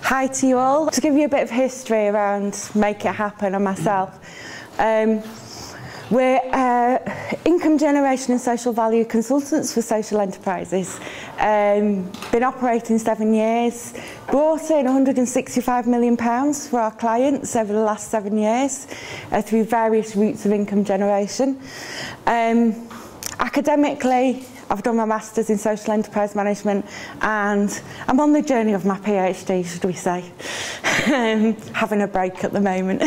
Hi to you all. To give you a bit of history around Make It Happen and myself, we're income generation and social value consultants for social enterprises. Been operating 7 years, brought in £165 million for our clients over the last 7 years through various routes of income generation. Academically, I've done my Masters in Social Enterprise Management and I'm on the journey of my PhD, should we say. Having a break at the moment.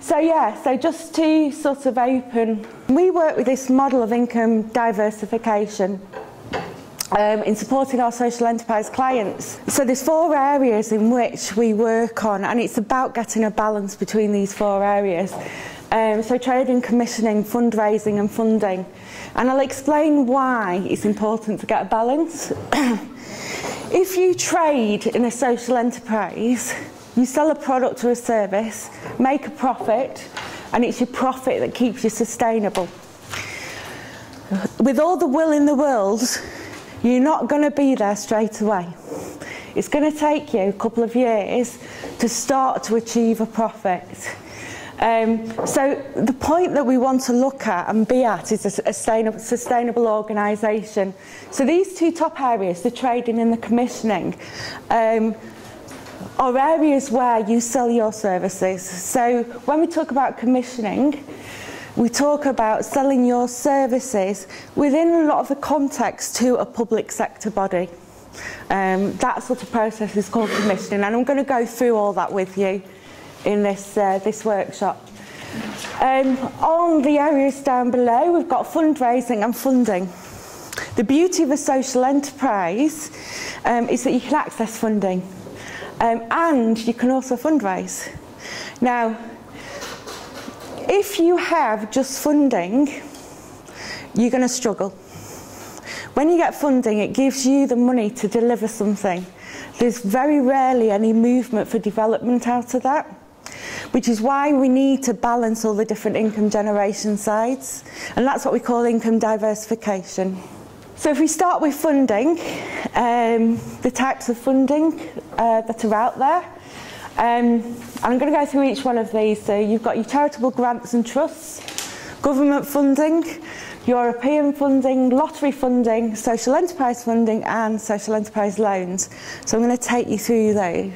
So just to sort of open, we work with this model of income diversification in supporting our social enterprise clients. So there's 4 areas in which we work on, and it's about getting a balance between these 4 areas. So trading, commissioning, fundraising and funding. And I'll explain why it's important to get a balance. If you trade in a social enterprise, you sell a product or a service, make a profit, and it's your profit that keeps you sustainable. With all the will in the world, you're not going to be there straight away. It's going to take you a couple of years to start to achieve a profit. So the point that we want to look at and be at is a sustainable organisation. So these 2 top areas, the trading and the commissioning, are areas where you sell your services. So when we talk about commissioning, we talk about selling your services within a lot of the context to a public sector body. That sort of process is called commissioning, and I'm going to go through all that with you in this workshop. On the areas down below, we've got fundraising and funding. The beauty of a social enterprise is that you can access funding and you can also fundraise. Now, if you have just funding, you're going to struggle. When you get funding, it gives you the money to deliver something. There's very rarely any movement for development out of that, which is why we need to balance all the different income generation sides, and that's what we call income diversification. So if we start with funding, the types of funding that are out there, I'm going to go through each one of these. So you've got your charitable grants and trusts, government funding, European funding, lottery funding, social enterprise funding and social enterprise loans. So I'm going to take you through those.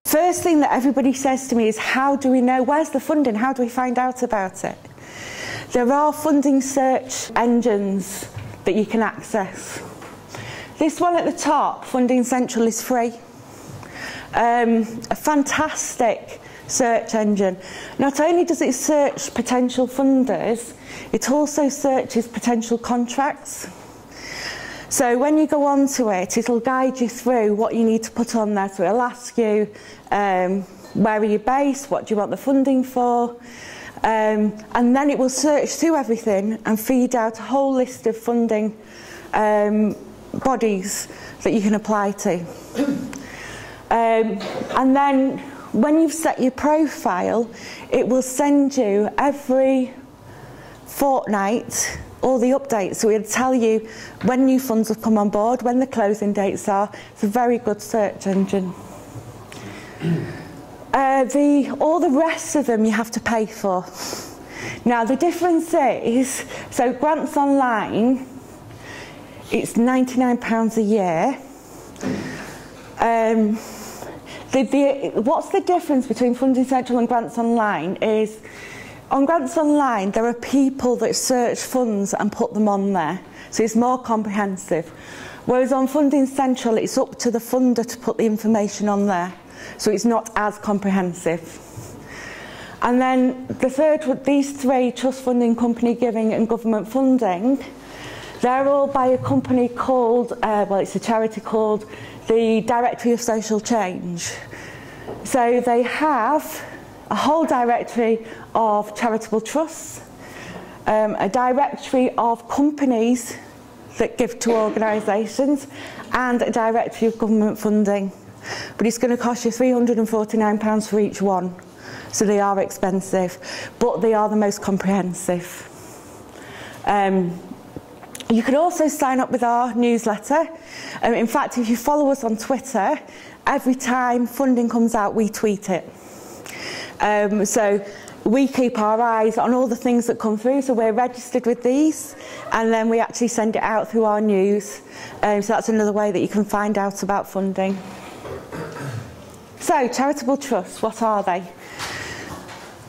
First thing that everybody says to me is, how do we know? Where's the funding? How do we find out about it? There are funding search engines that you can access. This one at the top, Funding Central, is free. A fantastic search engine. Not only does it search potential funders, it also searches potential contracts. So when you go onto it, it'll guide you through what you need to put on there. So it'll ask you, where are you based, what do you want the funding for, and then it will search through everything and feed out a whole list of funding bodies that you can apply to. And then when you've set your profile, it will send you every fortnight all the updates. So it'll tell you when new funds have come on board, when the closing dates are. It's a very good search engine. All the rest of them you have to pay for. Now the difference is, so Grants Online, it's £99 a year. What's the difference between Funding Central and Grants Online is, on Grants Online, there are people that search funds and put them on there. So it's more comprehensive. Whereas on Funding Central, it's up to the funder to put the information on there. So it's not as comprehensive. And then the third, these 3, trust funding, company giving and government funding, they're all by a company called, well, it's a charity called the Directory of Social Change. So they have a whole directory of charitable trusts, a directory of companies that give to organisations, and a directory of government funding. But it's going to cost you £349 for each one. So they are expensive, but they are the most comprehensive. You can also sign up with our newsletter. In fact, if you follow us on Twitter, every time funding comes out, we tweet it. So we keep our eyes on all the things that come through, so we're registered with these, and then we actually send it out through our news. So that's another way that you can find out about funding. So, charitable trusts, what are they?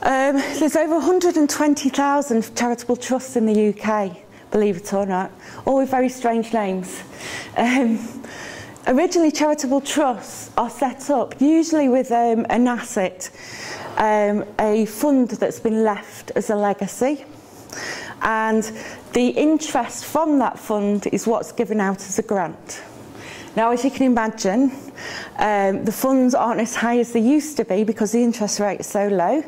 There's over 120,000 charitable trusts in the UK, believe it or not, all with very strange names. Originally, charitable trusts are set up usually with an asset, a fund that's been left as a legacy, and the interest from that fund is what's given out as a grant. Now, as you can imagine, the funds aren't as high as they used to be because the interest rate is so low.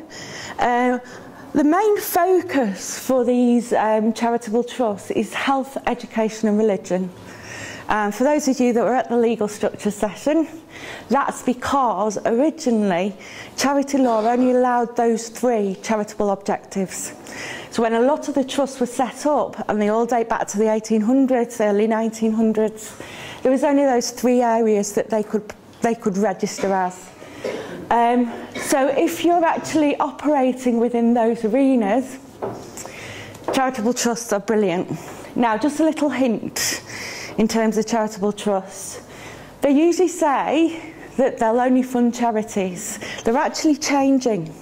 The main focus for these charitable trusts is health, education and religion. For those of you that were at the legal structure session, that's because originally charity law only allowed those 3 charitable objectives. So when a lot of the trusts were set up, and they all date back to the 1800s, early 1900s, there was only those 3 areas that they could register as. So if you're actually operating within those arenas, charitable trusts are brilliant. Now, just a little hint in terms of charitable trusts. They usually say that they'll only fund charities. They're actually changing.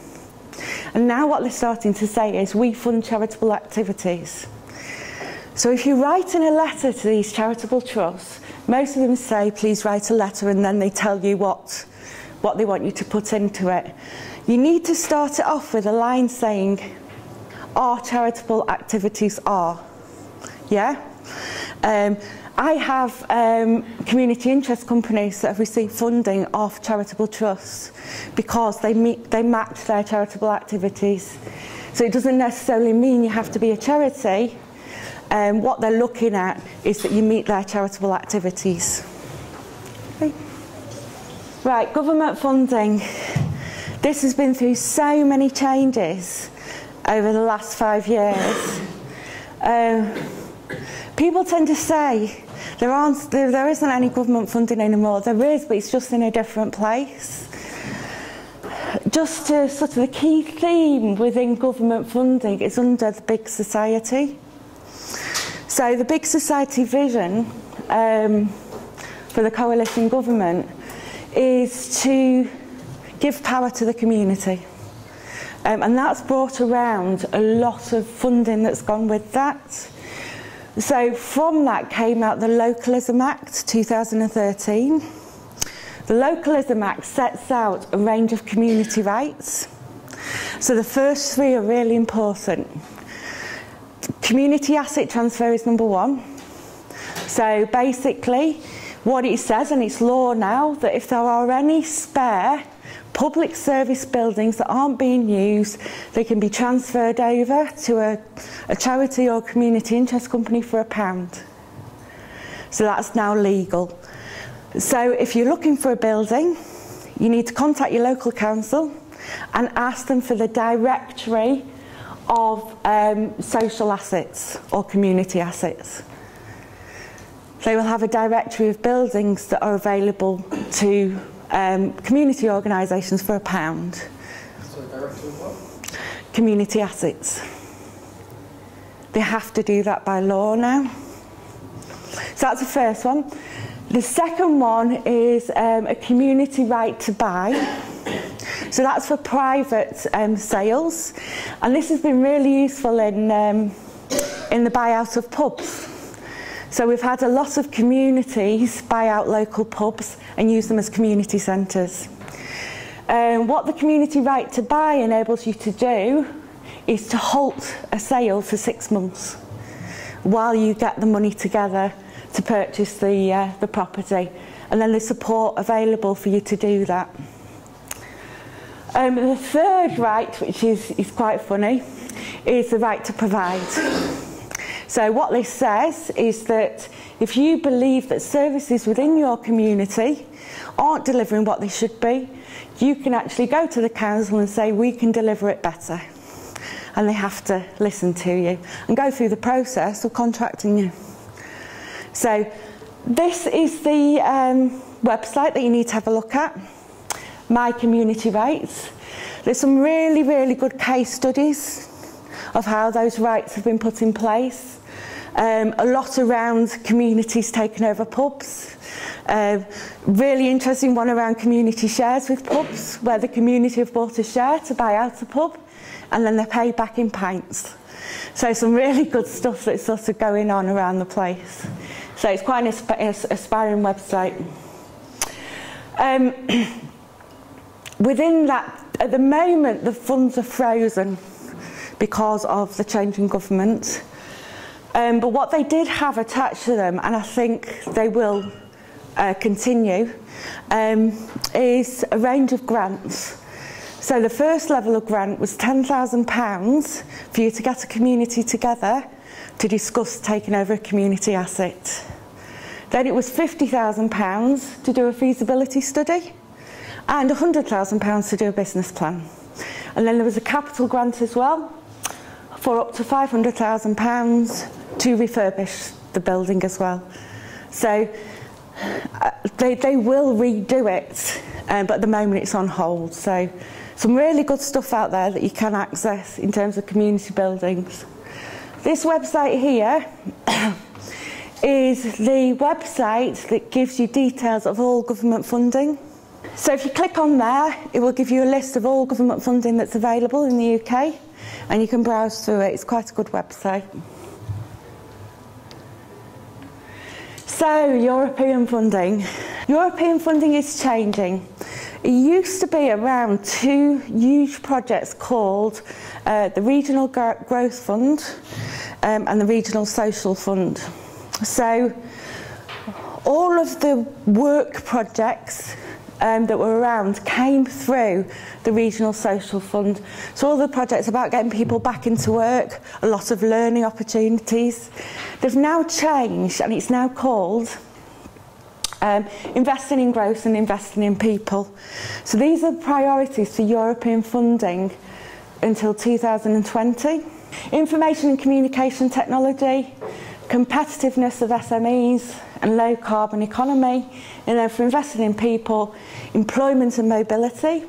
And now what they're starting to say is we fund charitable activities. So if you're writing a letter to these charitable trusts, most of them say, please write a letter, and then they tell you what they want you to put into it. You need to start it off with a line saying, our charitable activities are. Yeah? I have community interest companies that have received funding off charitable trusts because they match their charitable activities. So it doesn't necessarily mean you have to be a charity. What they're looking at is that you meet their charitable activities. Okay. Right, government funding. This has been through so many changes over the last 5 years. People tend to say there isn't any government funding anymore. There is, but it's just in a different place. Just to sort of the key theme within government funding is under the big society. So the big society vision for the coalition government is to give power to the community. And that's brought around a lot of funding that's gone with that. So from that came out the Localism Act 2013. The Localism Act sets out a range of community rights. So the first 3 are really important. Community asset transfer is number 1. So basically what it says, and it's law now, that if there are any spare public service buildings that aren't being used, they can be transferred over to a charity or community interest company for £1. So that's now legal. So if you're looking for a building, you need to contact your local council and ask them for the directory of social assets or community assets. They will have a directory of buildings that are available to community organisations for £1. So directory of what? Community assets. They have to do that by law now. So that's the first one. The second one is a community right to buy. So that's for private sales, and this has been really useful in the buyout of pubs. So we've had a lot of communities buy out local pubs and use them as community centres. What the community right to buy enables you to do is to halt a sale for 6 months while you get the money together to purchase the property, and then there's support available for you to do that. The third right, which is quite funny, is the right to provide. So what this says is that if you believe that services within your community aren't delivering what they should be, you can actually go to the council and say, we can deliver it better. And they have to listen to you and go through the process of contracting you. So this is the website that you need to have a look at, My Community Rates. There's some really, really good case studies of how those rates have been put in place. A lot around communities taking over pubs. Really interesting one around community shares with pubs, where the community have bought a share to buy out a pub, and then they pay back in pints. So some really good stuff that's sort of going on around the place. So it's quite an aspiring website. Within that, at the moment, the funds are frozen because of the change in government. But what they did have attached to them, and I think they will continue, is a range of grants. So the first level of grant was £10,000 for you to get a community together to discuss taking over a community asset. Then it was £50,000 to do a feasibility study and £100,000 to do a business plan. And then there was a capital grant as well for up to £500,000 to refurbish the building as well. So they will redo it, but at the moment it's on hold. So some really good stuff out there that you can access in terms of community buildings. This website here is the website that gives you details of all government funding. So if you click on there, it will give you a list of all government funding that's available in the UK, and you can browse through it. It's quite a good website. So, European funding. European funding is changing. It used to be around two huge projects called the Regional Growth Fund and the Regional Social Fund. So, all of the work projects that were around came through the Regional Social Fund. So all the projects about getting people back into work, a lot of learning opportunities. They've now changed, and it's now called investing in growth and investing in people. So these are the priorities for European funding until 2020. Information and communication technology, competitiveness of SMEs and low carbon economy, and then for investing in people, employment and mobility.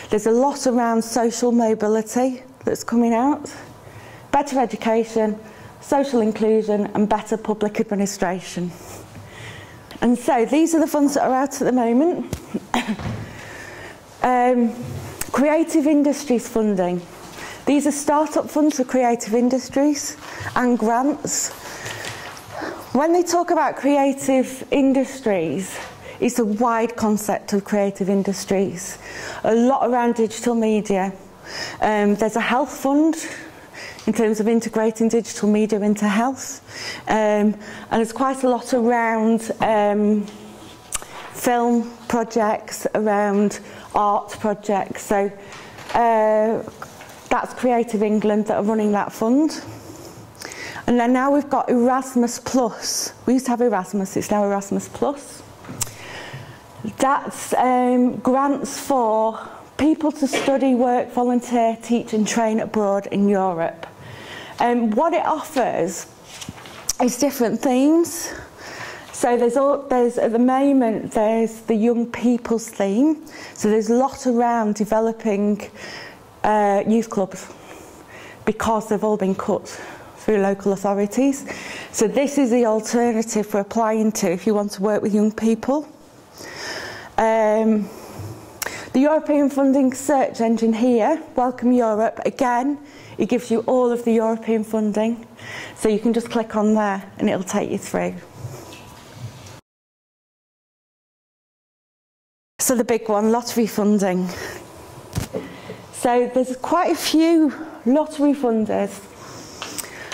There's a lot around social mobility that's coming out, better education, social inclusion and better public administration. And so these are the funds that are out at the moment. Creative industries funding. These are start-up funds for creative industries and grants. When they talk about creative industries, it's a wide concept of creative industries. A lot around digital media. There's a health fund in terms of integrating digital media into health. And there's quite a lot around film projects, around art projects. So that's Creative England that are running that fund. And then now we've got Erasmus Plus. We used to have Erasmus, it's now Erasmus Plus. That's grants for people to study, work, volunteer, teach and train abroad in Europe. What it offers is different themes. So there's at the moment, there's the young people's theme. So there's a lot around developing youth clubs because they've all been cut through local authorities. So this is the alternative for applying to if you want to work with young people. The European funding search engine here, Welcome Europe, again, it gives you all of the European funding. So you can just click on there and it'll take you through. So the big one, lottery funding. So there's quite a few lottery funders.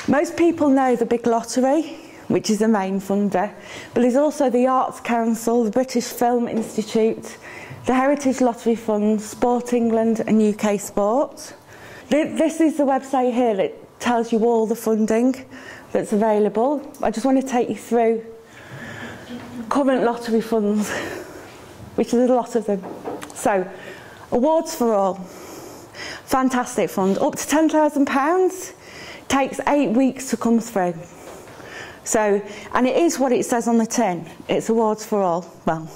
Most people know the big lottery, which is the main funder, but there's also the Arts Council, the British Film Institute, the Heritage Lottery Fund, Sport England and UK Sport. This is the website here that tells you all the funding that's available. I just want to take you through current lottery funds, which is a lot of them. So, Awards for All, fantastic fund, up to £10,000, takes 8 weeks to come through. So, and it is what it says on the tin. It's awards for all. Well,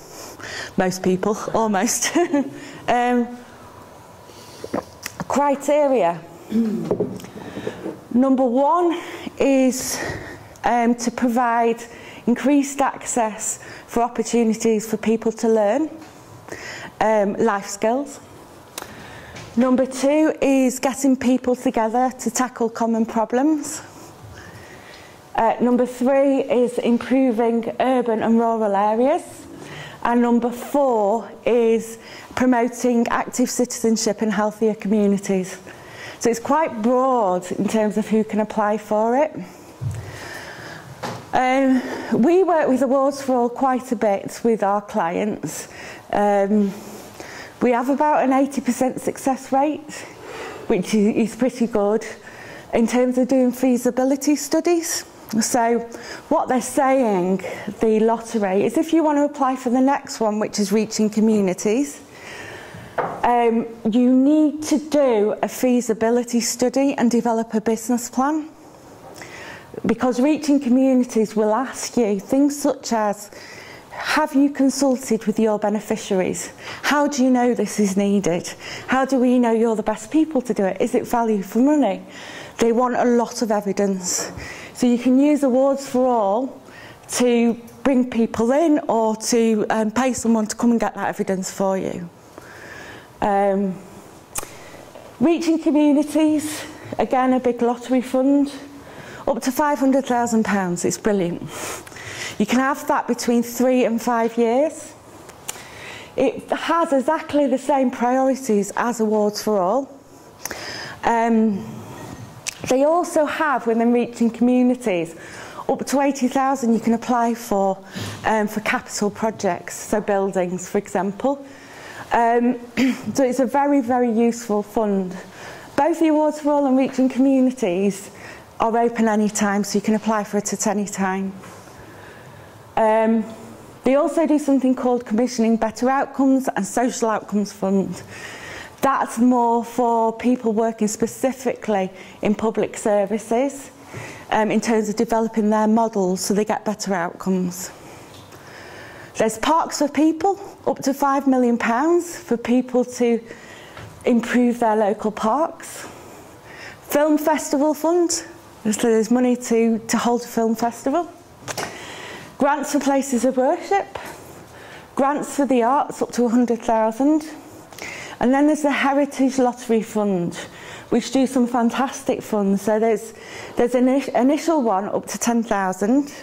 most people, almost. Criteria. Number one is to provide increased access for opportunities for people to learn life skills. Number two is getting people together to tackle common problems. Number three is improving urban and rural areas. And number four is promoting active citizenship in healthier communities. So it's quite broad in terms of who can apply for it. We work with Awards for All quite a bit with our clients. We have about an 80% success rate, which is pretty good in terms of doing feasibility studies. So what they're saying, the lottery, is if you want to apply for the next one, which is reaching communities, you need to do a feasibility study and develop a business plan. Because reaching communities will ask you things such as, have you consulted with your beneficiaries? How do you know this is needed? How do we know you're the best people to do it? Is it value for money? They want a lot of evidence. So you can use Awards for All to bring people in or to pay someone to come and get that evidence for you. Reaching communities, again a big lottery fund, up to £500,000, it's brilliant. You can have that between 3 and 5 years. It has exactly the same priorities as Awards for All. They also have, when they're reaching communities, up to 80,000 you can apply for capital projects, so buildings, for example. So it's a very, very useful fund. Both the Awards for All and Reaching Communities are open any time, so you can apply for it at any time. They also do something called Commissioning Better Outcomes and Social Outcomes Fund. That's more for people working specifically in public services in terms of developing their models so they get better outcomes. There's Parks for People, up to £5 million for people to improve their local parks. Film Festival Fund, so there's money to hold a film festival. Grants for places of worship. Grants for the arts, up to 100,000. And then there's the Heritage Lottery Fund, which do some fantastic funds. So there's an initial one up to 10,000.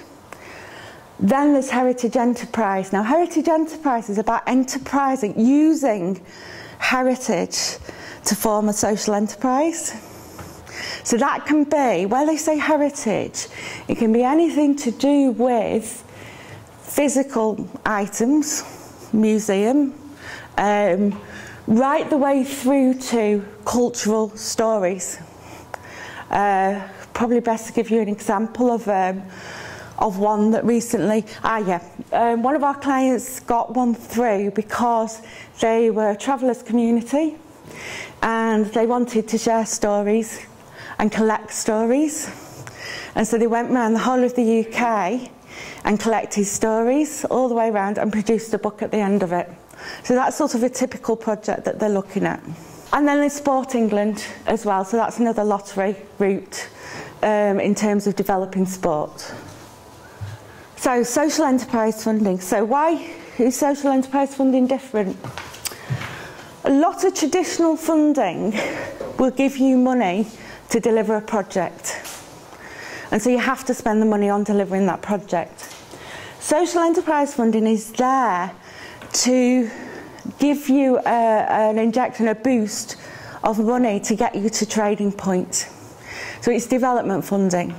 Then there's Heritage Enterprise. Now, Heritage Enterprise is about enterprising, using heritage to form a social enterprise. So that can be, where they say heritage, it can be anything to do with physical items, museum, right the way through to cultural stories. Probably best to give you an example of one that recently, one of our clients got one through because they were a travellers community and they wanted to share stories and collect stories. And so they went around the whole of the UK and collected stories all the way around and produced a book at the end of it. So that's sort of a typical project that they're looking at. And then there's Sport England as well, so that's another lottery route in terms of developing sport. So social enterprise funding. So why is social enterprise funding different? A lot of traditional funding will give you money to deliver a project. And so you have to spend the money on delivering that project. Social enterprise funding is there to give you an injection, a boost of money to get you to trading point. So it's development funding.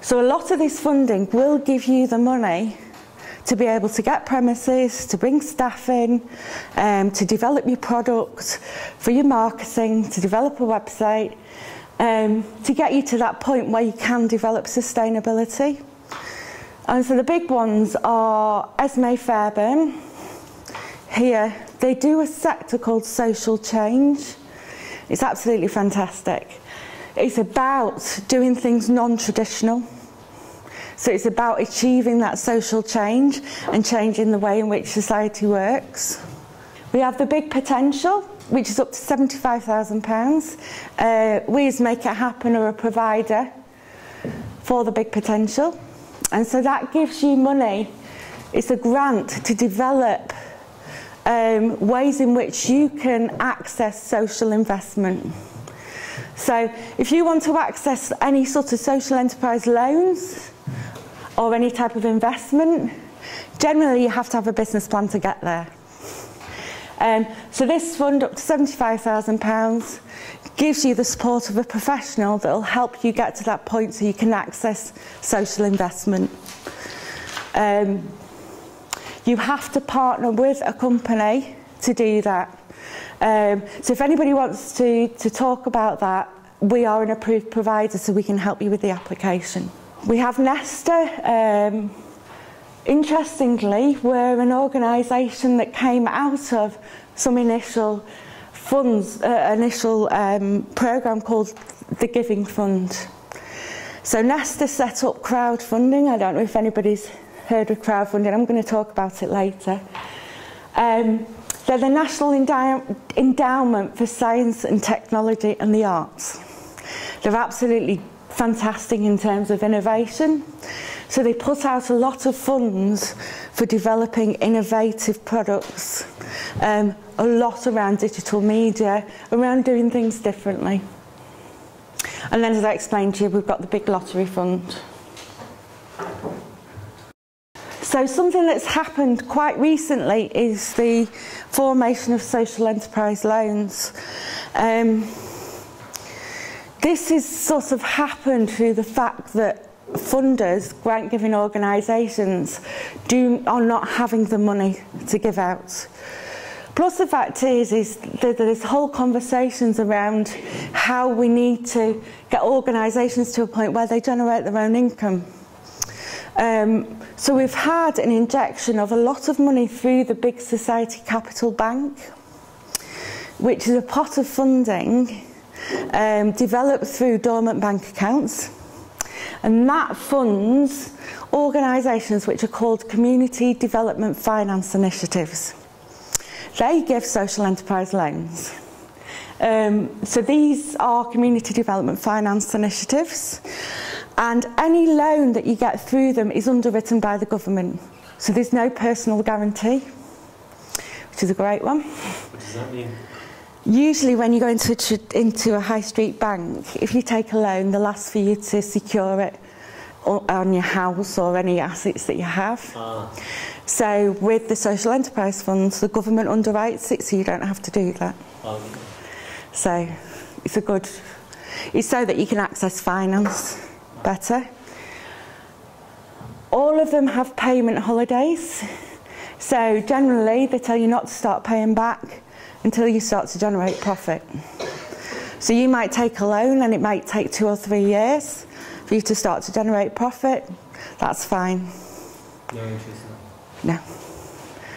So a lot of this funding will give you the money to be able to get premises, to bring staff in, to develop your product, for your marketing, to develop a website, to get you to that point where you can develop sustainability. And so the big ones are Esme Fairbairn. Here, they do a sector called social change. It's absolutely fantastic. It's about doing things non-traditional. So it's about achieving that social change and changing the way in which society works. We have the big potential, which is up to £75,000. We as Make It Happen are a provider for the big potential. And so that gives you money. It's a grant to develop ways in which you can access social investment. So if you want to access any sort of social enterprise loans or any type of investment, generally you have to have a business plan to get there. So this fund, up to £75,000, gives you the support of a professional that will help you get to that point so you can access social investment. You have to partner with a company to do that. So if anybody wants to talk about that, we are an approved provider, so we can help you with the application. We have Nesta. Interestingly, we're an organisation that came out of some initial funds, programme called the Giving Fund. So Nesta set up crowdfunding. I don't know if anybody's heard of crowdfunding. I'm going to talk about it later. They're the National Endowment for Science and Technology and the Arts. They're absolutely fantastic in terms of innovation. So they put out a lot of funds for developing innovative products, a lot around digital media, around doing things differently. And then, as I explained to you, we've got the big lottery fund. So something that's happened quite recently is the formation of social enterprise loans. This has sort of happened through the fact that funders, grant-giving organisations, are not having the money to give out. Plus the fact is that there's whole conversations around how we need to get organisations to a point where they generate their own income. So we've had an injection of a lot of money through the Big Society Capital Bank, which is a pot of funding developed through dormant bank accounts. And that funds organisations which are called Community Development Finance Initiatives. They give social enterprise loans. So these are Community Development Finance Initiatives. And any loan that you get through them is underwritten by the government. So there's no personal guarantee, which is a great one. What does that mean? Usually when you go into a high street bank, if you take a loan, they'll ask for you to secure it on your house or any assets that you have. So with the social enterprise funds, the government underwrites it, so you don't have to do that. So it's so that you can access finance better. All of them have payment holidays. So generally they tell you not to start paying back until you start to generate profit. So you might take a loan and it might take 2 or 3 years for you to start to generate profit. That's fine. No interest? No.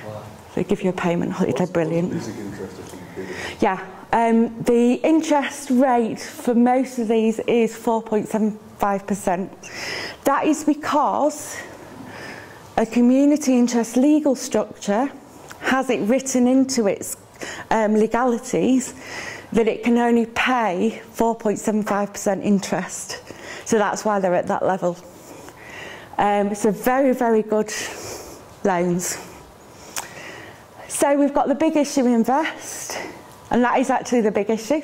Wow. They give you a payment holiday. Brilliant. Basic interest, yeah. The interest rate for most of these is 4.75%. That is because a community interest legal structure has it written into its legalities that it can only pay 4.75% interest. So that's why they're at that level. So very, very good loans. So we've got the big issue invest, and that is actually the big issue.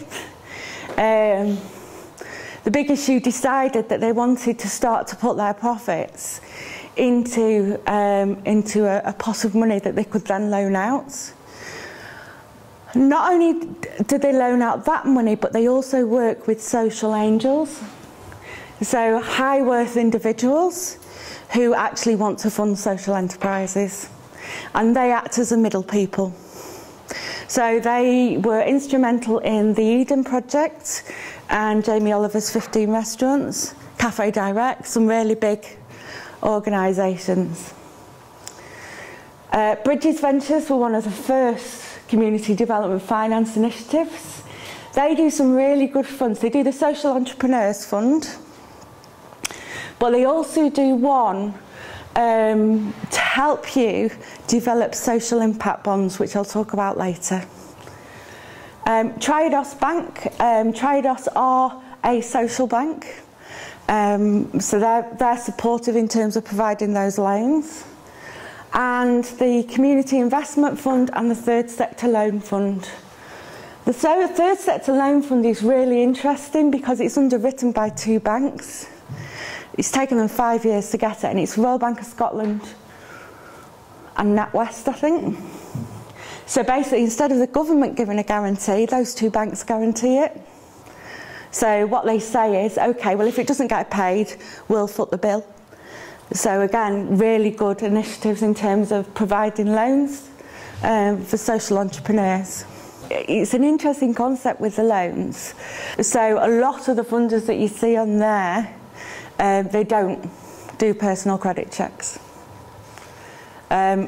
The big issue decided that they wanted to start to put their profits into a pot of money that they could then loan out. Not only do they loan out that money, but they also work with social angels. So high worth individuals who actually want to fund social enterprises. And they act as a middle people. So they were instrumental in the Eden Project and Jamie Oliver's 15 restaurants, Cafe Direct, some really big organisations. Bridges Ventures were one of the first community development finance initiatives. They do some really good funds. They do the Social Entrepreneurs Fund, But they also do one to help you develop social impact bonds, which I'll talk about later. Triodos Bank. Triodos are a social bank. So they're supportive in terms of providing those loans. And the Community Investment Fund and the Third Sector Loan Fund. The Third Sector Loan Fund is really interesting because it's underwritten by 2 banks. It's taken them 5 years to get it, and it's Royal Bank of Scotland and NatWest, I think. So basically, instead of the government giving a guarantee, those 2 banks guarantee it. So what they say is, okay, well, if it doesn't get paid, we'll foot the bill. So again, really good initiatives in terms of providing loans for social entrepreneurs. It's an interesting concept with the loans. So a lot of the funders that you see on there, they don't do personal credit checks.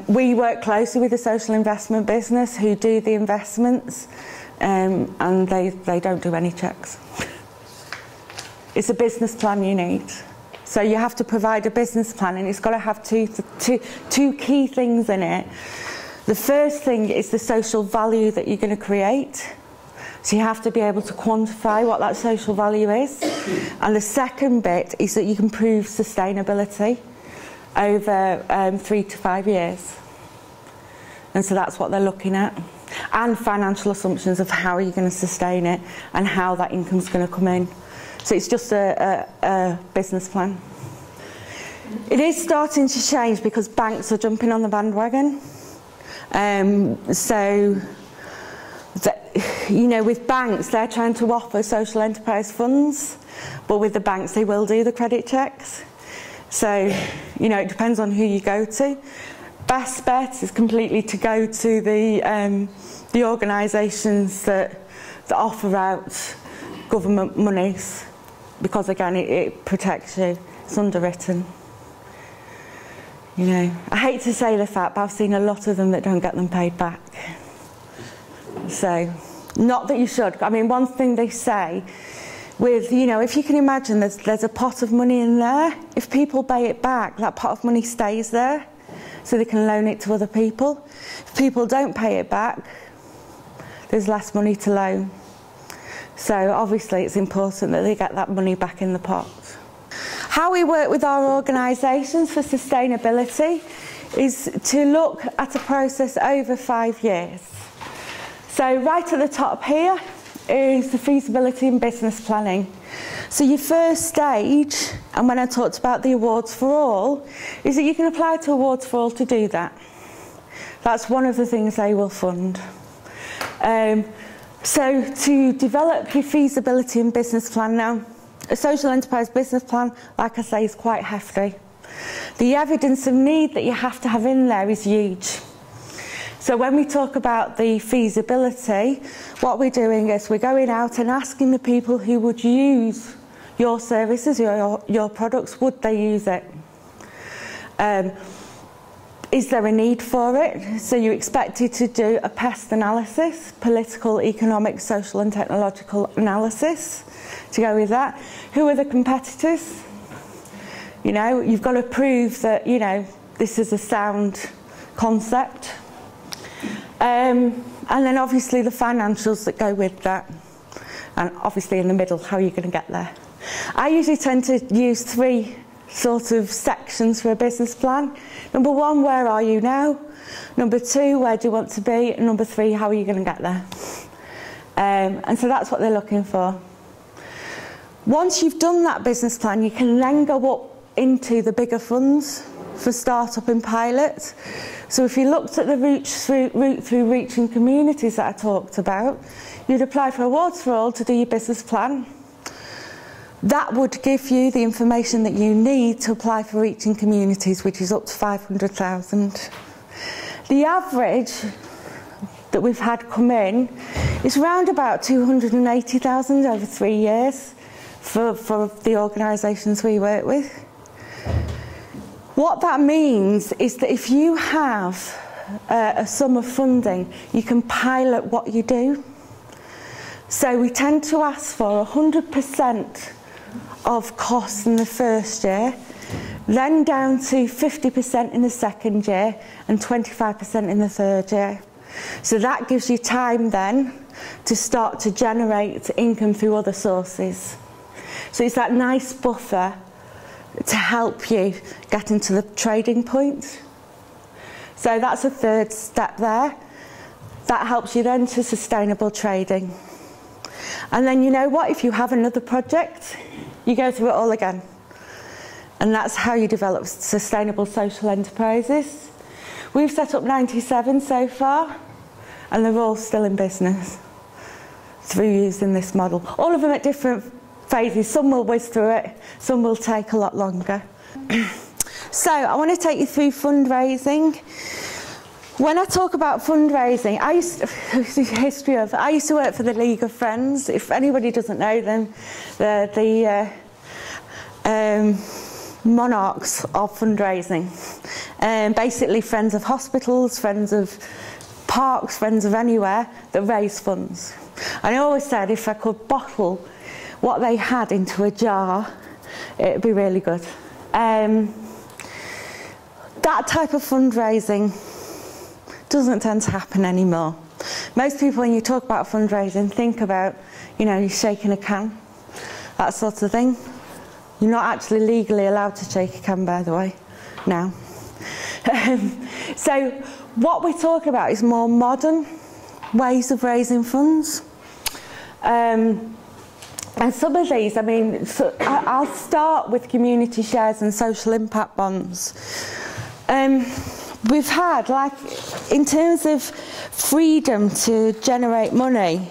We work closely with the social investment business who do the investments, and they don't do any checks. It's a business plan you need. So you have to provide a business plan, and it's got to have two key things in it. The first thing is the social value that you're going to create. So you have to be able to quantify what that social value is. And the second bit is that you can prove sustainability over 3 to 5 years. And so that's what they're looking at. And financial assumptions of how you're going to sustain it and how that income's going to come in. So it's just a business plan. It is starting to change because banks are jumping on the bandwagon. You know, with banks, they're trying to offer social enterprise funds, but with the banks, they will do the credit checks. So, you know, it depends on who you go to. Best bet is completely to go to the organisations that offer out government monies, because again, it protects you. It's underwritten. You know, I hate to say the fact, but I've seen a lot of them that don't get them paid back. So, not that you should. I mean, one thing they say with, you know, if you can imagine there's a pot of money in there, if people pay it back, that pot of money stays there so they can loan it to other people. If people don't pay it back, there's less money to loan. So obviously it's important that they get that money back in the pot. How we work with our organisations for sustainability is to look at a process over 5 years. So right at the top here is the feasibility and business planning. So your first stage, and when I talked about the Awards for All, is that you can apply to Awards for All to do that. That's one of the things they will fund. So to develop your feasibility and business plan now, a social enterprise business plan, like I say, is quite hefty. The evidence of need that you have to have in there is huge. So when we talk about the feasibility, what we're doing is we're going out and asking the people who would use your services, your products, would they use it? Is there a need for it? So you're expected to do a pest analysis, political, economic, social and technological analysis to go with that. Who are the competitors? You know, you've got to prove that, you know, this is a sound concept. And then obviously the financials that go with that. And obviously in the middle, how are you going to get there? I usually tend to use 3 sort of sections for a business plan. Number 1, where are you now? Number 2, where do you want to be? And number 3, how are you going to get there? And so that's what they're looking for. Once you've done that business plan, you can then go up into the bigger funds for startup and pilot. So if you looked at the route through reaching communities that I talked about, you'd apply for Awards for All to do your business plan. That would give you the information that you need to apply for reaching communities, which is up to 500,000. The average that we've had come in is around about 280,000 over 3 years for the organisations we work with. What that means is that if you have a sum of funding, you can pilot what you do. So we tend to ask for 100% of costs in the first year, then down to 50% in the second year and 25% in the third year. So that gives you time then to start to generate income through other sources. So it's that nice buffer to help you get into the trading point. So that's a third step there. That helps you then to sustainable trading. And then you know what, if you have another project, you go through it all again. And that's how you develop sustainable social enterprises. We've set up 97 so far, and they're all still in business through using this model. All of them at different phases. Some will whiz through it, some will take a lot longer. So I want to take you through fundraising. When I talk about fundraising, I used to work for the League of Friends. If anybody doesn't know them, they're the monarchs of fundraising. Basically friends of hospitals, friends of parks, friends of anywhere that raise funds. And I always said if I could bottle what they had into a jar, it'd be really good. That type of fundraising doesn't tend to happen anymore. Most people, when you talk about fundraising, think about, you know, you're shaking a can, that sort of thing. You're not actually legally allowed to shake a can, by the way, now. So what we're talking about is more modern ways of raising funds. And some of these, I mean, I'll start with community shares and social impact bonds. We've had, like, in terms of freedom to generate money,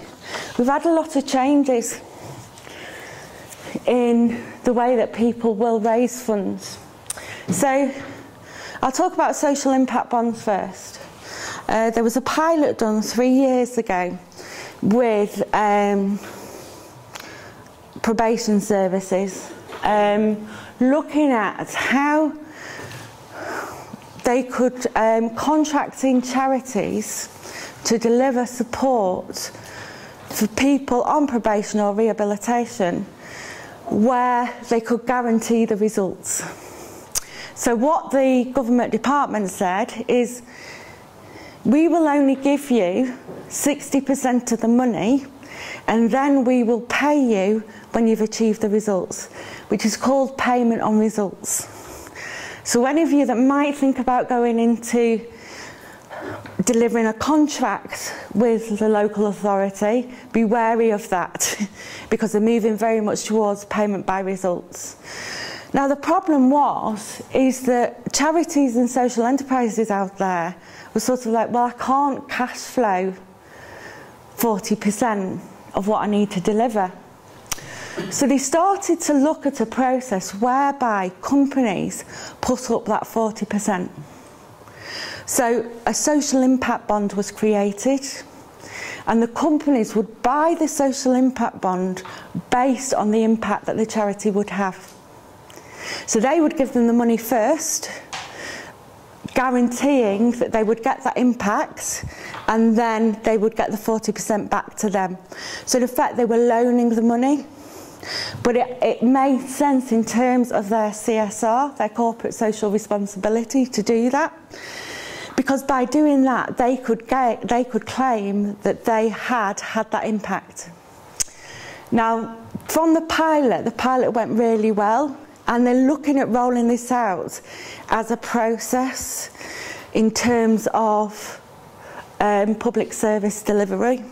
we've had a lot of changes in the way that people will raise funds. So I'll talk about social impact bonds first. There was a pilot done 3 years ago with probation services, looking at how they could contract in charities to deliver support for people on probation or rehabilitation where they could guarantee the results. So what the government department said is, we will only give you 60% of the money and then we will pay you when you've achieved the results, which is called payment on results. So any of you that might think about going into delivering a contract with the local authority, be wary of that because they're moving very much towards payment by results. Now the problem is that charities and social enterprises out there were sort of like, well, I can't cash flow 40% of what I need to deliver. So they started to look at a process whereby companies put up that 40%. So a social impact bond was created, and the companies would buy the social impact bond based on the impact that the charity would have. So they would give them the money first, guaranteeing that they would get that impact, and then they would get the 40% back to them. So in effect, they were loaning the money. But it made sense in terms of their CSR, their corporate social responsibility, to do that, because by doing that they could claim that they had that impact. Now from the pilot went really well, and they're looking at rolling this out as a process in terms of public service delivery.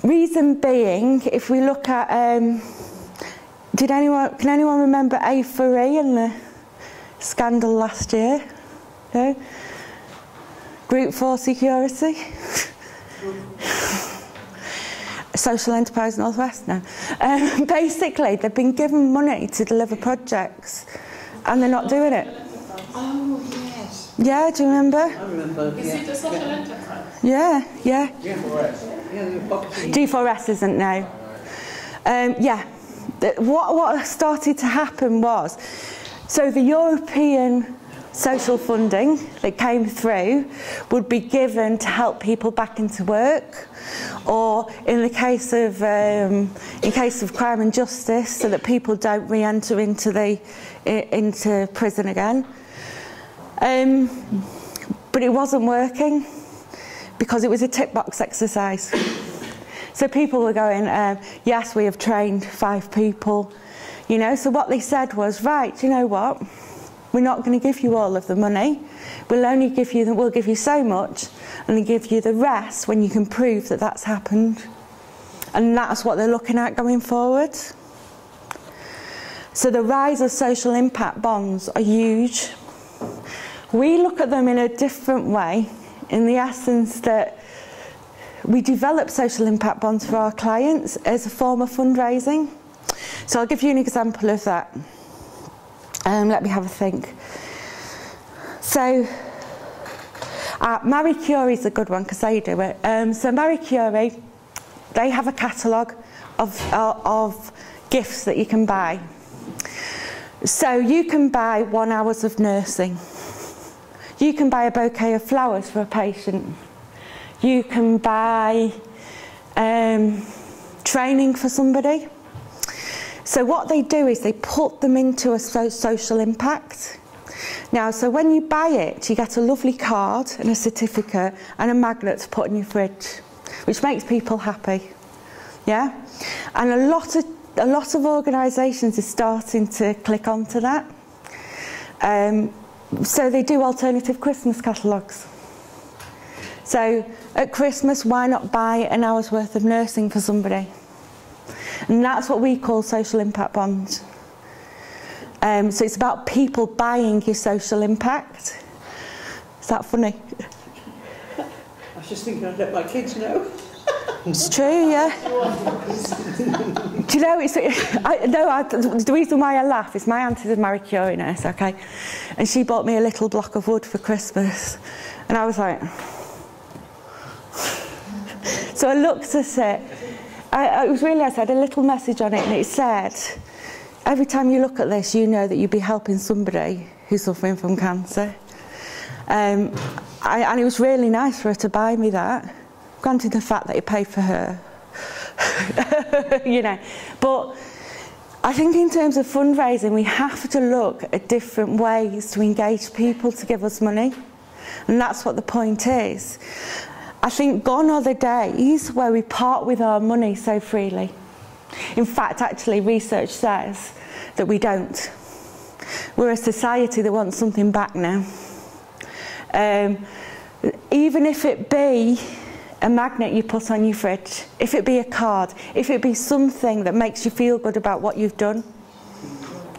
Reason being, if we look at, can anyone remember A4E and the scandal last year? No? Group 4 Security? Social Enterprise North West now. Basically, they've been given money to deliver projects and they're not doing it. Oh, yes. Yeah, do you remember? I remember. Is it a social enterprise? Yeah. G4S. G4S isn't now. Yeah. What started to happen was, so the European social funding that came through would be given to help people back into work, or in the case of crime and justice, so that people don't re-enter into prison again. But it wasn't working because it was a tick box exercise. So people were going, yes, we have trained 5 people, you know. So what they said was, right, you know what? We're not going to give you all of the money. We'll give you so much, and then give you the rest when you can prove that that's happened. And that's what they're looking at going forward. So the rise of social impact bonds are huge. We look at them in a different way, in the essence that we develop social impact bonds for our clients as a form of fundraising. So I'll give you an example of that. Let me have a think. So Marie Curie is a good one because they do it. So Marie Curie, they have a catalogue of gifts that you can buy. So you can buy 1 hour of nursing. You can buy a bouquet of flowers for a patient. You can buy training for somebody. So what they do is they put them into a social impact. Now, so when you buy it, you get a lovely card and a certificate and a magnet to put in your fridge, which makes people happy. Yeah? And a lot of organisations are starting to click onto that. So they do alternative Christmas catalogues. So at Christmas, why not buy an hour's worth of nursing for somebody? And that's what we call social impact bonds. So it's about people buying your social impact. Is that funny? I was just thinking I'd let my kids know. It's true, yeah. Do you know, the reason why I laugh is my auntie's a Marie Curie nurse, okay? And she bought me a little block of wood for Christmas. And I was like... So I looked at it. I had a little message on it, and it said, every time you look at this, you know that you'd be helping somebody who's suffering from cancer. And it was really nice for her to buy me that. Granted the fact that it paid for her, you know. But I think in terms of fundraising, we have to look at different ways to engage people to give us money. And that's what the point is. I think gone are the days where we part with our money so freely. In fact, actually, research says that we don't. We're a society that wants something back now. Even if it be a magnet you put on your fridge, if it be a card, if it be something that makes you feel good about what you've done.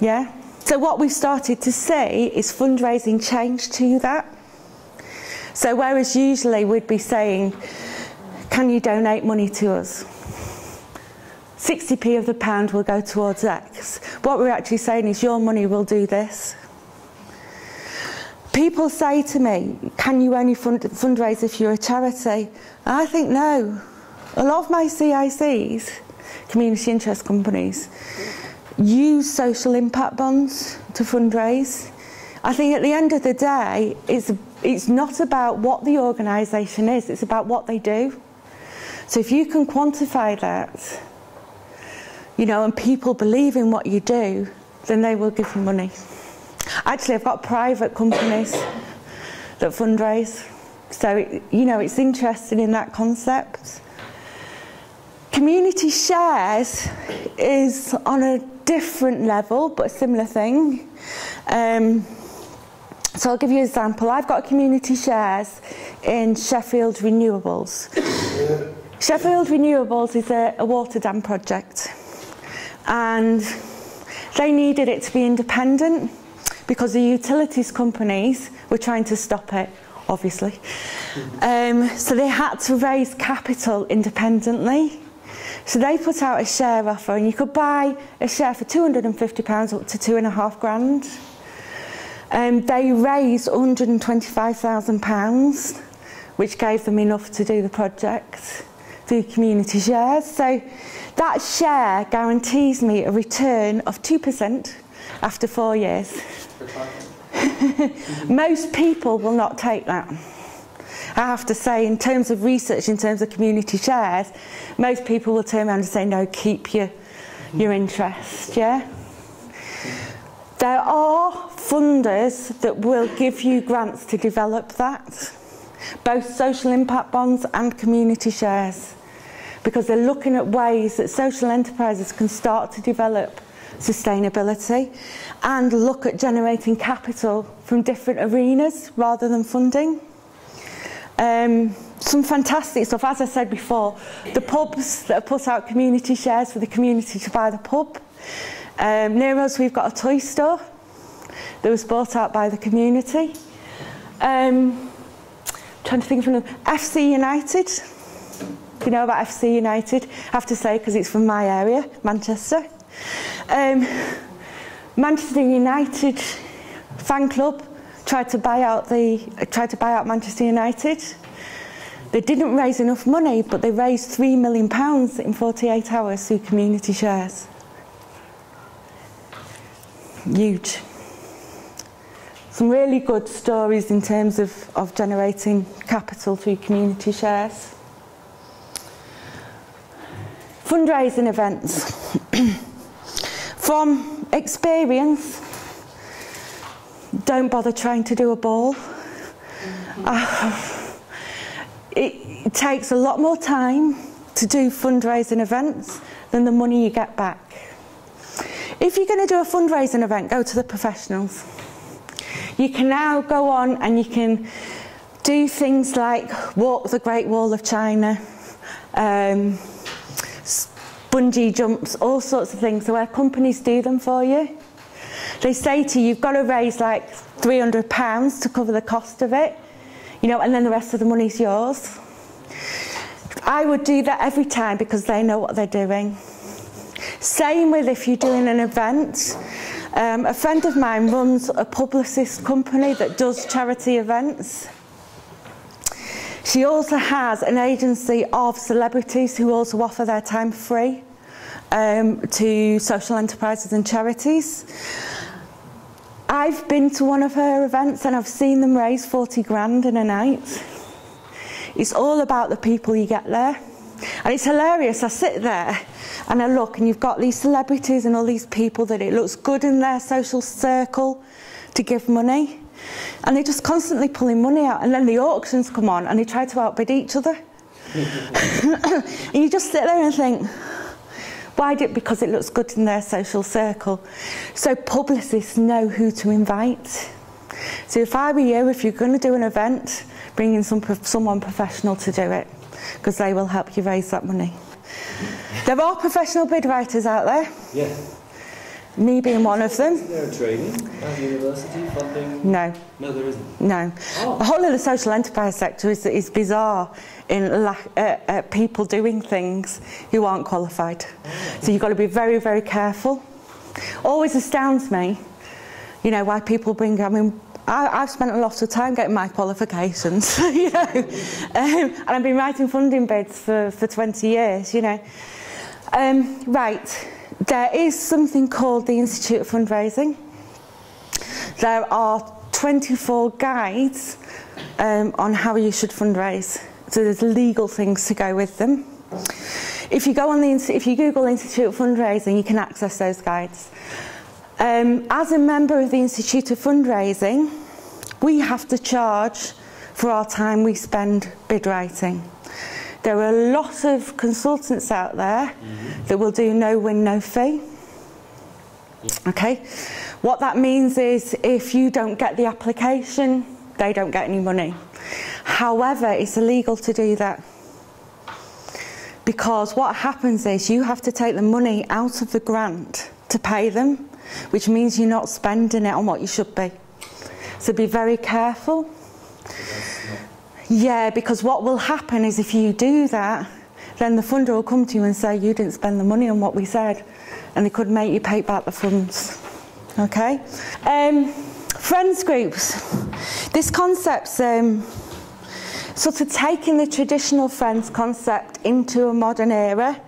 Yeah? So what we've started to see is fundraising change to that. So whereas usually we'd be saying, can you donate money to us? 60p of the pound will go towards X. What we're actually saying is your money will do this. People say to me, can you only fundraise if you're a charity? And I think no. A lot of my CICs, community interest companies, use social impact bonds to fundraise. I think at the end of the day, it's not about what the organisation is, it's about what they do. So if you can quantify that, you know, and people believe in what you do, then they will give you money. Actually, I've got private companies that fundraise. So, you know, it's interesting in that concept. Community shares is on a different level, but a similar thing. So I'll give you an example. I've got community shares in Sheffield Renewables. Sheffield Renewables is a water dam project. And they needed it to be independent because the utilities companies were trying to stop it, obviously. So they had to raise capital independently. So they put out a share offer, and you could buy a share for £250 up to £2,500. They raised £125,000, which gave them enough to do the project through community shares. So that share guarantees me a return of 2% after 4 years. Most people will not take that. I have to say, in terms of research, in terms of community shares, most people will turn around and say, no, keep your interest, yeah? There are funders that will give you grants to develop that, both social impact bonds and community shares, because they're looking at ways that social enterprises can start to develop sustainability and look at generating capital from different arenas rather than funding. Some fantastic stuff, as I said before, the pubs that have put out community shares for the community to buy the pub. Near us we've got a toy store that was bought out by the community. Trying to think of another. FC United. Do you know about FC United? I have to say, because it's from my area, Manchester. Manchester United fan club tried to buy out Manchester United. They didn't raise enough money, but they raised £3 million in 48 hours through community shares. Huge. Some really good stories in terms of generating capital through community shares. Fundraising events. From experience, don't bother trying to do a ball. It takes a lot more time to do fundraising events than the money you get back. If you're going to do a fundraising event, go to the professionals. You can now go on and you can do things like walk the Great Wall of China, bungee jumps, all sorts of things, so where companies do them for you. They say to you, you've got to raise like £300 to cover the cost of it, you know, and then the rest of the money's yours. I would do that every time because they know what they're doing. Same with if you're doing an event. A friend of mine runs a publicist company that does charity events. She also has an agency of celebrities who also offer their time free to social enterprises and charities. I've been to one of her events and I've seen them raise 40 grand in a night. It's all about the people you get there. And it's hilarious. I sit there and I look and you've got these celebrities and all these people that it looks good in their social circle to give money. And they're just constantly pulling money out, and then the auctions come on and they try to outbid each other. And you just sit there and think, why did? Because it looks good in their social circle. So publicists know who to invite. So if I were you, if you're going to do an event, bring in someone professional to do it, because they will help you raise that money. There are professional bid writers out there. Yes. Me being one of them. Is there a training at university, funding? No. No, there isn't. No. Oh. The whole of the social enterprise sector is bizarre in people doing things who aren't qualified. Oh. So you've got to be very, very careful. Always astounds me, you know, why people bring, I mean, I've spent a lot of time getting my qualifications, you know, and I've been writing funding bids for 20 years, you know. Right. There is something called the Institute of Fundraising. There are 24 guides on how you should fundraise. So there's legal things to go with them. If you go on if you Google Institute of Fundraising, you can access those guides. As a member of the Institute of Fundraising, we have to charge for our time we spend bid writing. There are a lot of consultants out there that will do no win, no fee. Okay? What that means is if you don't get the application, they don't get any money. However, it's illegal to do that. Because what happens is you have to take the money out of the grant to pay them, which means you're not spending it on what you should be. So be very careful. Yeah, because what will happen is if you do that, then the funder will come to you and say, you didn't spend the money on what we said, and they could make you pay back the funds. Okay? Friends groups. This concept's sort of taking the traditional friends concept into a modern era.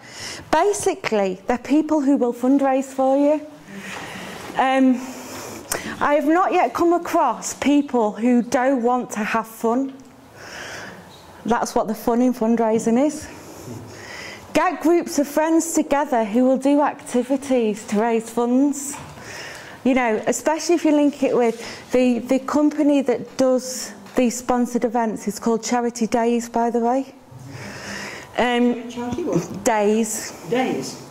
Basically, they're people who will fundraise for you. I have not yet come across people who don't want to have fun. That's what the fun in fundraising is. Get groups of friends together who will do activities to raise funds. You know, especially if you link it with the company that does these sponsored events is called Charity Days, by the way. Charity what? Days. Days.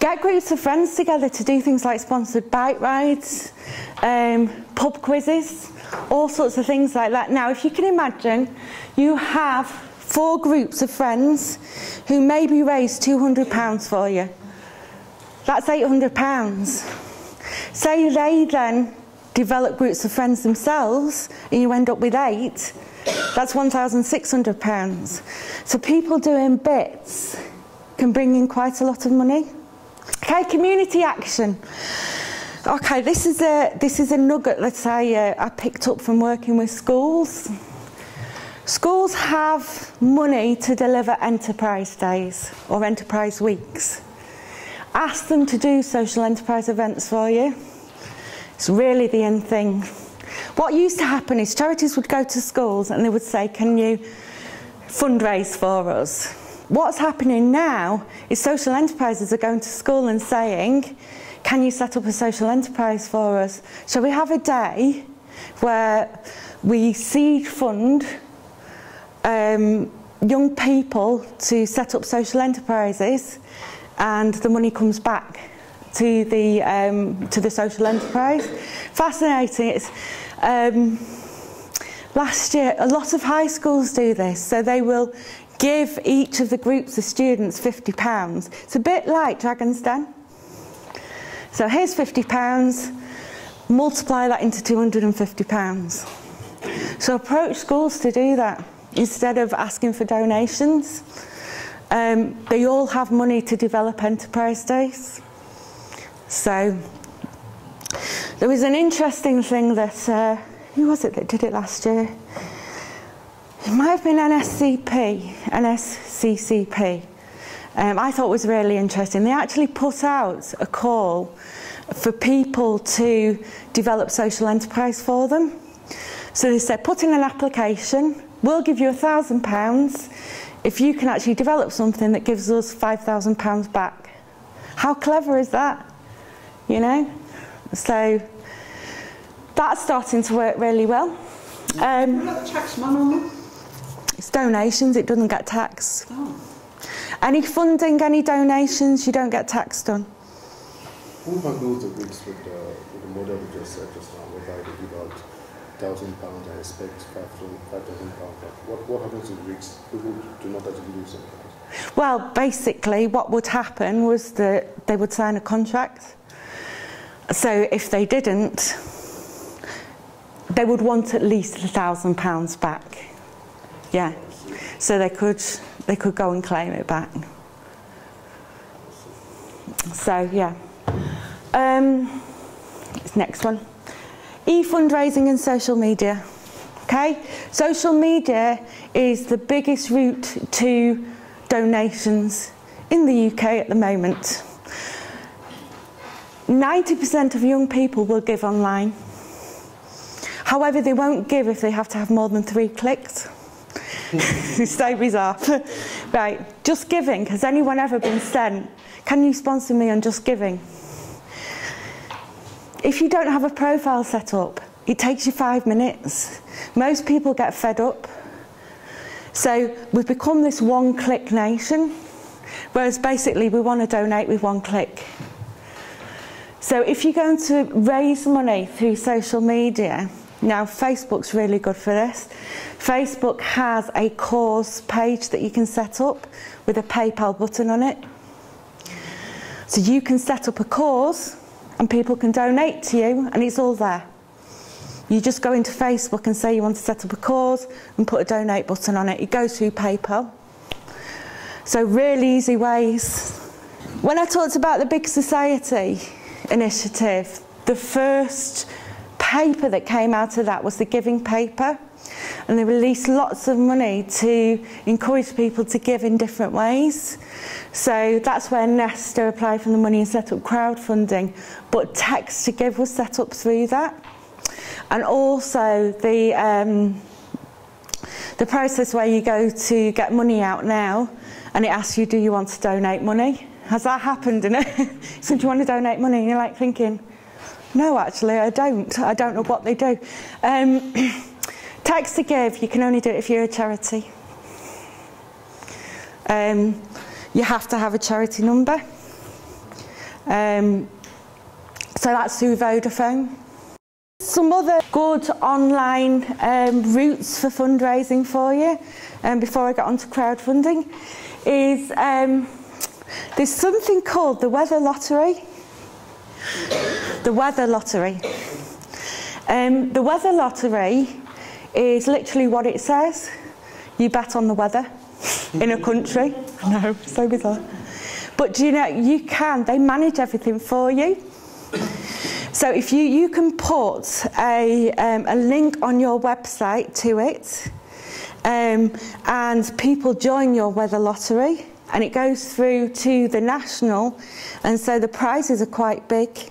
Get groups of friends together to do things like sponsored bike rides, pub quizzes, all sorts of things like that. Now, if you can imagine, you have 4 groups of friends who maybe raise £200 for you. That's £800. Say they then develop groups of friends themselves and you end up with 8, that's £1,600. So people doing bits can bring in quite a lot of money. Okay, community action. Okay, this is a nugget, let's say, I picked up from working with schools. Schools have money to deliver enterprise days or enterprise weeks. Ask them to do social enterprise events for you. It's really the in thing. What used to happen is charities would go to schools and they would say, can you fundraise for us? What's happening now is social enterprises are going to school and saying, can you set up a social enterprise for us? Shall we have a day where we seed fund young people to set up social enterprises, and the money comes back to the social enterprise? Fascinating. It's, last year, a lot of high schools do this, so they will give each of the groups of students £50. It's a bit like Dragon's Den. So here's £50, multiply that into £250. So approach schools to do that instead of asking for donations. They all have money to develop enterprise days. So there was an interesting thing that, who was it that did it last year? It might have been NSCCP. I thought it was really interesting. They actually put out a call for people to develop social enterprise for them. So they said, put in an application, we'll give you £1,000 if you can actually develop something that gives us £5,000 back. How clever is that? You know? So that's starting to work really well. What about the tax man on them? It's donations, it doesn't get taxed. Oh. Any funding, any donations, you don't get taxed on. Who handles the risks with the model we just said just now, whereby they give out £1,000 and expect £5,000? What happens to the risks? People do not actually lose something. Well, basically, what would happen was that they would sign a contract. So if they didn't, they would want at least £1,000 back. Yeah. So they could go and claim it back. So yeah. Next one. E-fundraising and social media. Okay? Social media is the biggest route to donations in the UK at the moment. 90% of young people will give online. However, they won't give if they have to have more than 3 clicks. It's so bizarre. Right, Just Giving. Has anyone ever been sent, can you sponsor me on Just Giving? If you don't have a profile set up, it takes you 5 minutes. Most people get fed up. So we've become this one-click nation, whereas basically we want to donate with 1 click. So if you're going to raise money through social media, now Facebook's really good for this. Facebook has a cause page that you can set up with a PayPal button on it. So you can set up a cause and people can donate to you, and it's all there. You just go into Facebook and say you want to set up a cause and put a donate button on it. It goes through PayPal. So really easy ways. When I talked about the Big Society initiative, the first paper that came out of that was the giving paper, and they released lots of money to encourage people to give in different ways. So that's where Nesta applied for the money and set up crowdfunding. But Text to Give was set up through that. And also the process where you go to get money out now and it asks you, do you want to donate money? Has that happened? So do you want to donate money? And you're like thinking, no, actually, I don't. I don't know what they do. Text to Give, you can only do it if you're a charity. You have to have a charity number. So that's through Vodafone. Some other good online routes for fundraising for you, before I get on to crowdfunding, is there's something called the Weather Lottery. The Weather Lottery. The Weather Lottery is literally what it says. You bet on the weather in a country. No, so bizarre. But do you know, they manage everything for you. So if you can put a link on your website to it, and people join your Weather Lottery, and it goes through to the national, and so the prizes are quite big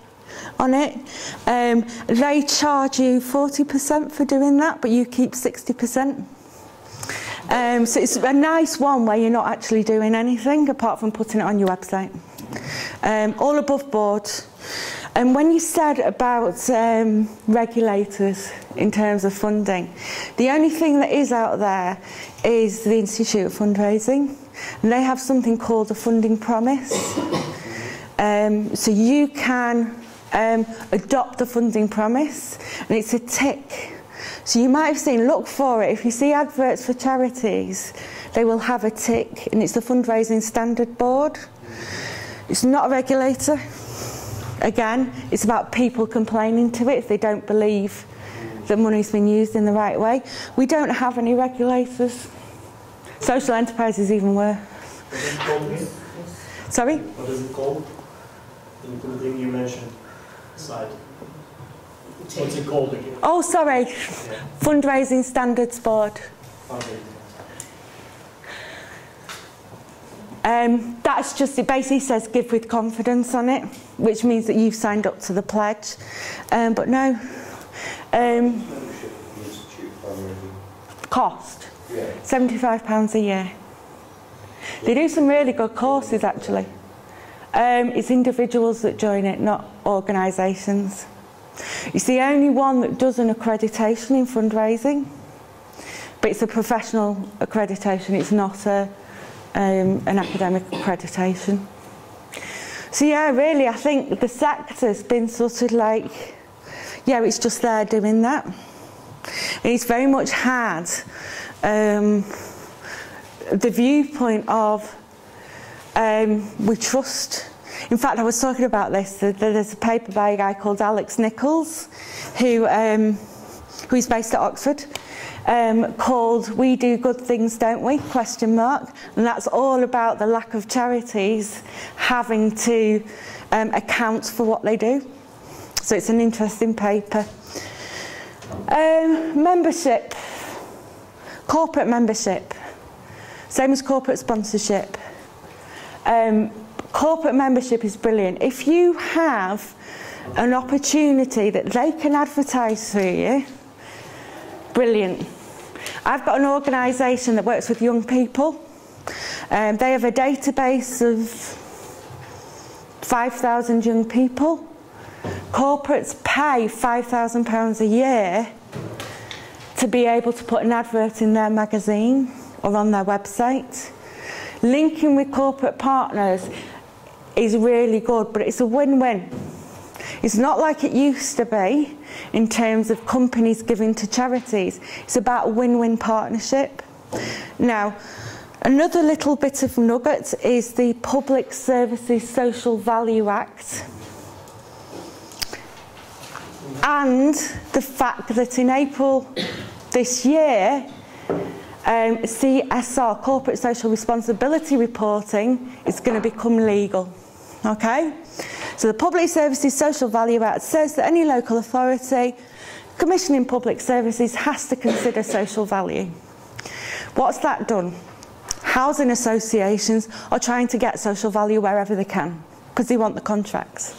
on it. They charge you 40% for doing that, but you keep 60%. So it's a nice one where you're not actually doing anything apart from putting it on your website. All above board. And when you said about regulators in terms of funding, the only thing that is out there is the Institute of Fundraising. And they have something called a funding promise. So you can adopt the funding promise, and it's a tick. So you might have seen, look for it. If you see adverts for charities, they will have a tick, and it's the Fundraising Standard Board. It's not a regulator. Again, it's about people complaining to it if they don't believe that money's been used in the right way. We don't have any regulators. Social enterprise is even worse. What is it called? Sorry? What is it called? The thing you mentioned, slide. What's it called again? Oh, sorry. Yeah. Fundraising Standards Board. That's just, it basically says give with confidence on it, which means that you've signed up to the pledge. But no. Cost? Yeah. £75 a year. They do some really good courses, actually. It's individuals that join it, not organisations. It's the only one that does an accreditation in fundraising, but it's a professional accreditation. It's not an academic accreditation. So yeah, really, I think the sector's been sort of like, yeah, it's just there doing that. And it's very much had the viewpoint of we trust. In fact, I was talking about this. There's a paper by a guy called Alex Nichols, who's based at Oxford, called "We Do Good Things, Don't We?" ? And that's all about the lack of charities having to account for what they do. So it's an interesting paper. Membership, corporate membership, same as corporate sponsorship. Corporate membership is brilliant. If you have an opportunity that they can advertise through you, brilliant. I've got an organisation that works with young people. They have a database of 5,000 young people. Corporates pay £5,000 a year to be able to put an advert in their magazine or on their website. Linking with corporate partners is really good, but it's a win-win. It's not like it used to be in terms of companies giving to charities. It's about a win-win partnership. Now, another little bit of nugget is the Public Services Social Value Act, and the fact that in April this year, CSR, Corporate Social Responsibility Reporting, is going to become legal. Okay? So the Public Services Social Value Act says that any local authority commissioning public services has to consider social value. What's that done? Housing associations are trying to get social value wherever they can because they want the contracts.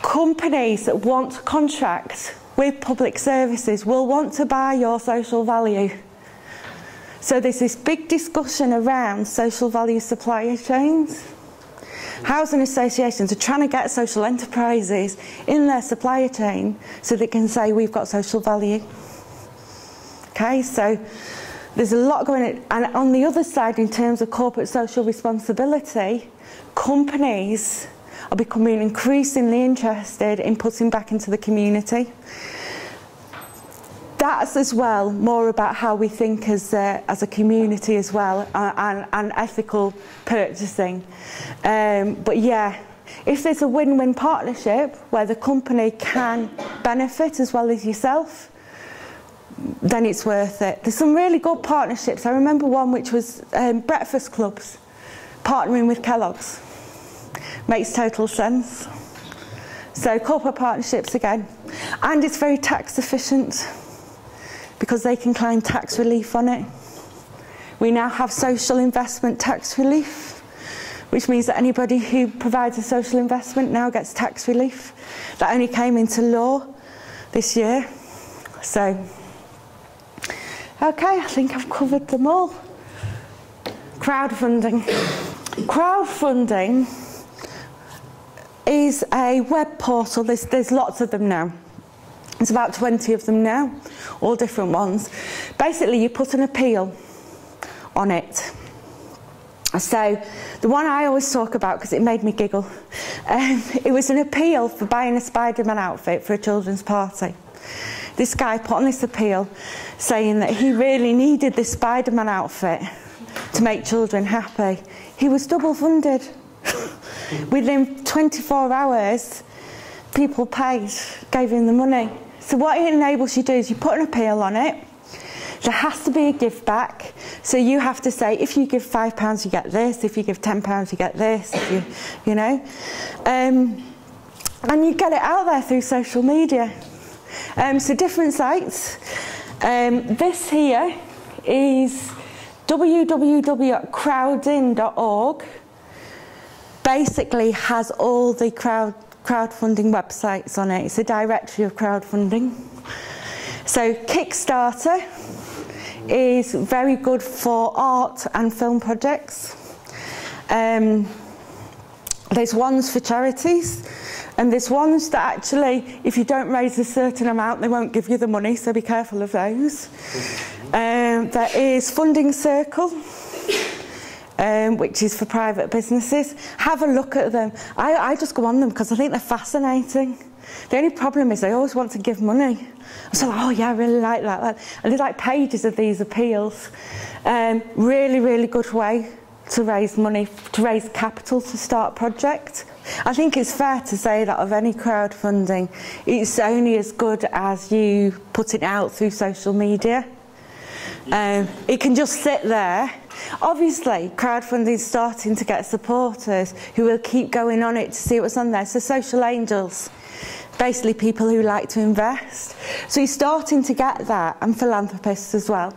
Companies that want to contract with public services will want to buy your social value. So there's this big discussion around social value supply chains. Housing associations are trying to get social enterprises in their supply chain so they can say we've got social value. Okay, so there's a lot going on. And on the other side, in terms of corporate social responsibility, companies are becoming increasingly interested in putting back into the community. That's as well more about how we think as a community as well, and ethical purchasing. But yeah, if there's a win-win partnership where the company can benefit as well as yourself, then it's worth it. There's some really good partnerships. I remember one which was breakfast clubs partnering with Kellogg's. Makes total sense. So corporate partnerships again. And it's very tax efficient because they can claim tax relief on it. We now have social investment tax relief, which means that anybody who provides a social investment now gets tax relief. That only came into law this year. So, okay, I think I've covered them all. Crowdfunding. Crowdfunding is a web portal. There's lots of them now. There's about 20 of them now, all different ones. Basically, you put an appeal on it. So the one I always talk about, because it made me giggle, it was an appeal for buying a Spider-Man outfit for a children's party. This guy put on this appeal saying that he really needed this Spider-Man outfit to make children happy. He was double funded. Within 24 hours, people paid, gave him the money. So what it enables you to do is you put an appeal on it. There has to be a give back. So you have to say, if you give £5, you get this. If you give £10, you get this. If you know. And you get it out there through social media. So different sites. This here is www.crowdin.org. Basically has all the crowdfunding websites on it. It's a directory of crowdfunding. So Kickstarter is very good for art and film projects. There's ones for charities, and there's ones that actually, if you don't raise a certain amount, they won't give you the money, so be careful of those. There is Funding Circle, which is for private businesses. Have a look at them. I just go on them because I think they're fascinating. The only problem is they always want to give money. So, oh yeah, I really like that. And there's like pages of these appeals. Really, really good way to raise money, to raise capital to start projects. I think it's fair to say that of any crowdfunding, it's only as good as you put it out through social media. It can just sit there. Obviously, crowdfunding is starting to get supporters who will keep going on it to see what's on there. So social angels, basically people who like to invest. So you're starting to get that, and philanthropists as well.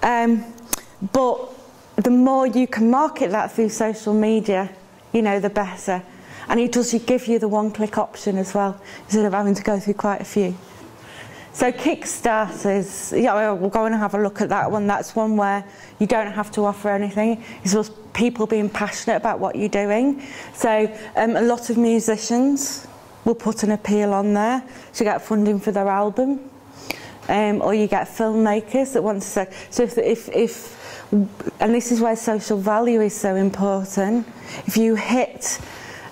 But the more you can market that through social media, you know, the better. And it does give you the one-click option as well, instead of having to go through quite a few. So Kickstarters, yeah, we'll go and have a look at that one. That's one where you don't have to offer anything. It's just people being passionate about what you're doing. So a lot of musicians will put an appeal on there to get funding for their album. Or you get filmmakers that want to say, so if and this is where social value is so important, if you hit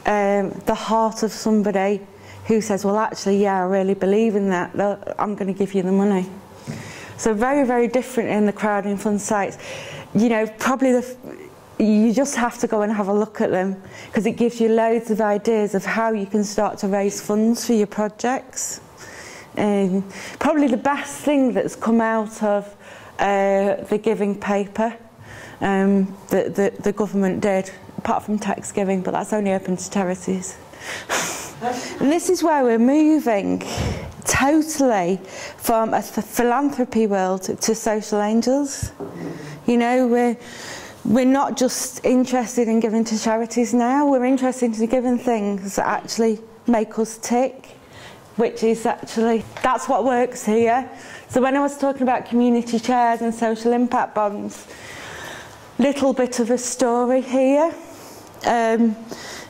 the heart of somebody who says, well, actually, yeah, I really believe in that, I'm going to give you the money. So very, very different in the crowding fund sites. You know, probably you just have to go and have a look at them, because it gives you loads of ideas of how you can start to raise funds for your projects. Probably the best thing that's come out of the giving paper that the government did, apart from tax giving, but that's only open to charities. And this is where we're moving totally from a philanthropy world to social angels. You know, we're not just interested in giving to charities now, we're interested in giving things that actually make us tick, which is actually, that's what works here. So when I was talking about community chairs and social impact bonds, little bit of a story here.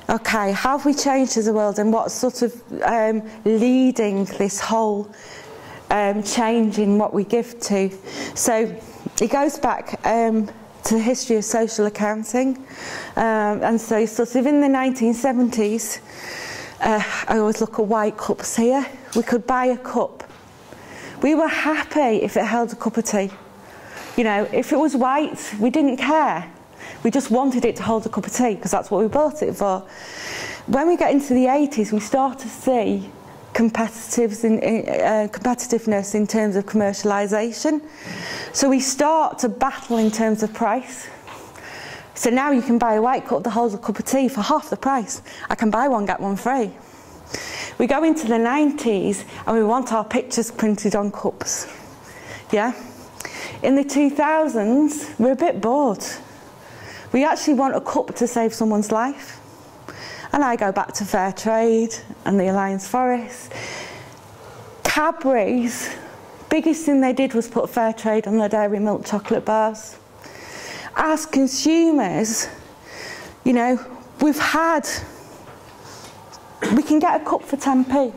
Okay, how have we changed as a world, and what's sort of leading this whole change in what we give to? So it goes back to the history of social accounting, and so sort of in the 1970s, I always look at white cups here. We could buy a cup. We were happy if it held a cup of tea. You know, if it was white, we didn't care. We just wanted it to hold a cup of tea because that's what we bought it for. When we get into the 80s, we start to see competitiveness in terms of commercialisation. So we start to battle in terms of price. So now you can buy a white cup that holds a cup of tea for half the price. I can buy one, get one free. We go into the 90s and we want our pictures printed on cups. Yeah? In the 2000s, we're a bit bored. We actually want a cup to save someone's life. And I go back to Fair Trade and the Alliance Forest. Cadbury's biggest thing they did was put Fair Trade on their dairy milk chocolate bars. As consumers, you know, we can get a cup for 10p.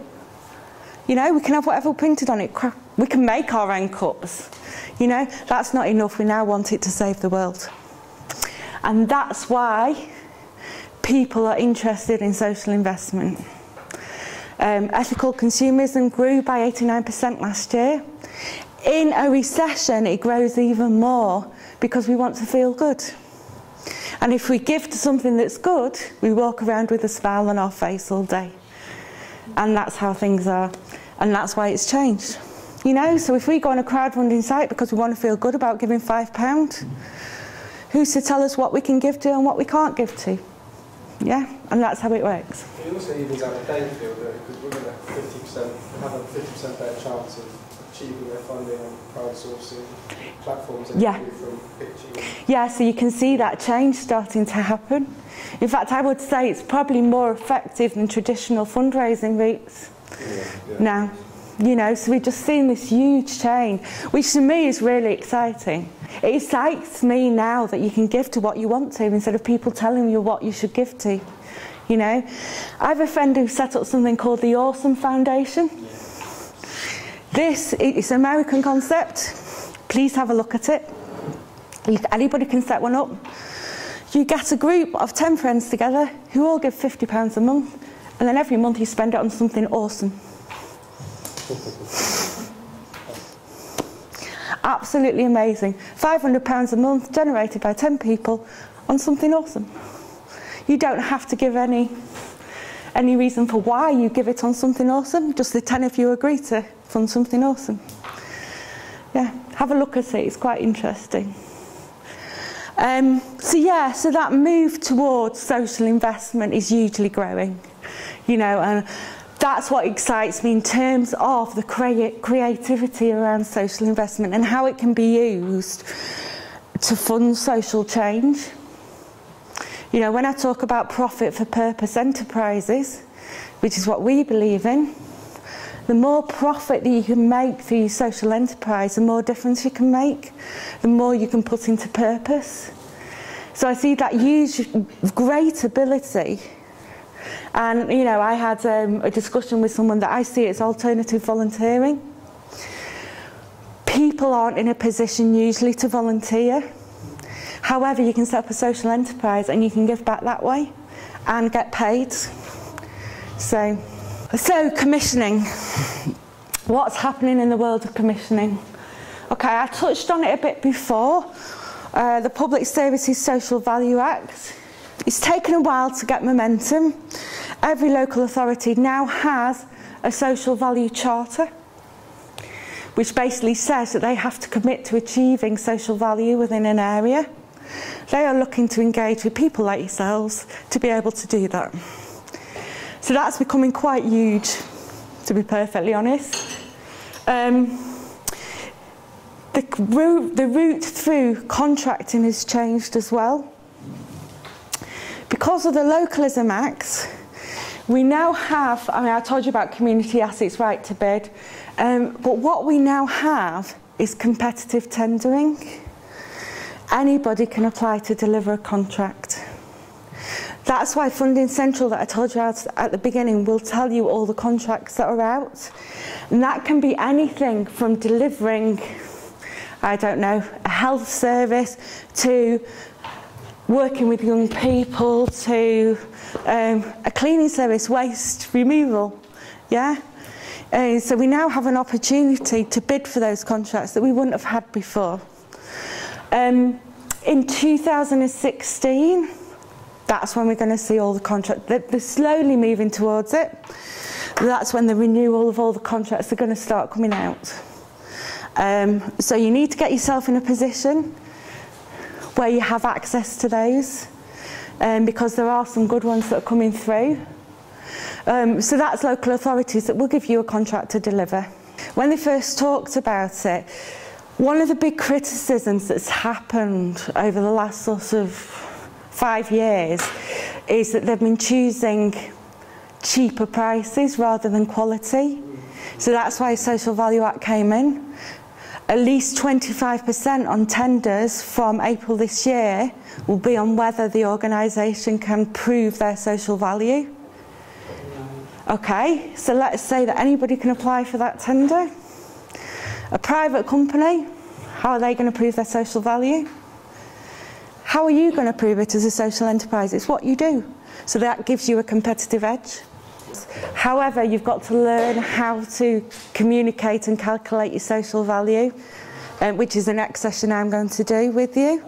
You know, we can have whatever printed on it. We can make our own cups. You know, that's not enough. We now want it to save the world. And that's why people are interested in social investment. Ethical consumerism grew by 89% last year. In a recession, it grows even more because we want to feel good. And if we give to something that's good, we walk around with a smile on our face all day. And that's how things are. And that's why it's changed. You know, so if we go on a crowdfunding site because we want to feel good about giving £5, who's to tell us what we can give to and what we can't give to? Yeah, and that's how it works. It also evens out the playing field, though, because women have a 50% better chance of achieving their funding on crowdsourcing platforms than from pitching. Yeah, so you can see that change starting to happen. In fact, I would say it's probably more effective than traditional fundraising routes now. You know, so we've just seen this huge change, which to me is really exciting. It excites me now that you can give to what you want to instead of people telling you what you should give to. You know, I have a friend who set up something called the Awesome Foundation. This is an American concept. Please have a look at it. Anybody can set one up. You get a group of 10 friends together who all give £50 a month, and then every month you spend it on something awesome. Absolutely amazing. £500 a month generated by 10 people on something awesome. You don't have to give any reason for why you give it on something awesome. Just the 10 of you agree to fund something awesome. Yeah, have a look at it. It's quite interesting. So that move towards social investment is hugely growing. You know, and that's what excites me in terms of the creativity around social investment and how it can be used to fund social change. You know, when I talk about profit for purpose enterprises, which is what we believe in, the more profit that you can make through your social enterprise, the more difference you can make, the more you can put into purpose. So I see that huge, great ability. And, you know, I had a discussion with someone that I see as alternative volunteering. People aren't in a position usually to volunteer. However, you can set up a social enterprise and you can give back that way and get paid. So commissioning. What's happening in the world of commissioning? Okay, I touched on it a bit before. The Public Services Social Value Act. It's taken a while to get momentum. Every local authority now has a social value charter, which basically says that they have to commit to achieving social value within an area. They are looking to engage with people like yourselves to be able to do that. So that's becoming quite huge, to be perfectly honest. the route through contracting has changed as well. Because of the Localism Acts, we now have, I mean, I told you about community assets right to bid, but what we now have is competitive tendering. Anybody can apply to deliver a contract. That's why Funding Central, that I told you at the beginning, will tell you all the contracts that are out. And that can be anything from delivering, I don't know, a health service, to working with young people, to a cleaning service, waste removal. Yeah? So we now have an opportunity to bid for those contracts that we wouldn't have had before. In 2016, that's when we're going to see all the contracts. They're slowly moving towards it. That's when the renewal of all the contracts are going to start coming out. So you need to get yourself in a position where you have access to those, because there are some good ones that are coming through. So that's local authorities that will give you a contract to deliver. When they first talked about it, one of the big criticisms that's happened over the last sort of 5 years is that they've been choosing cheaper prices rather than quality. So that's why Social Value Act came in. At least 25% on tenders from April this year will be on whether the organisation can prove their social value. Okay, so let's say that anybody can apply for that tender. A private company, how are they going to prove their social value? How are you going to prove it as a social enterprise? It's what you do. So that gives you a competitive edge. However, you've got to learn how to communicate and calculate your social value, which is the next session I'm going to do with you.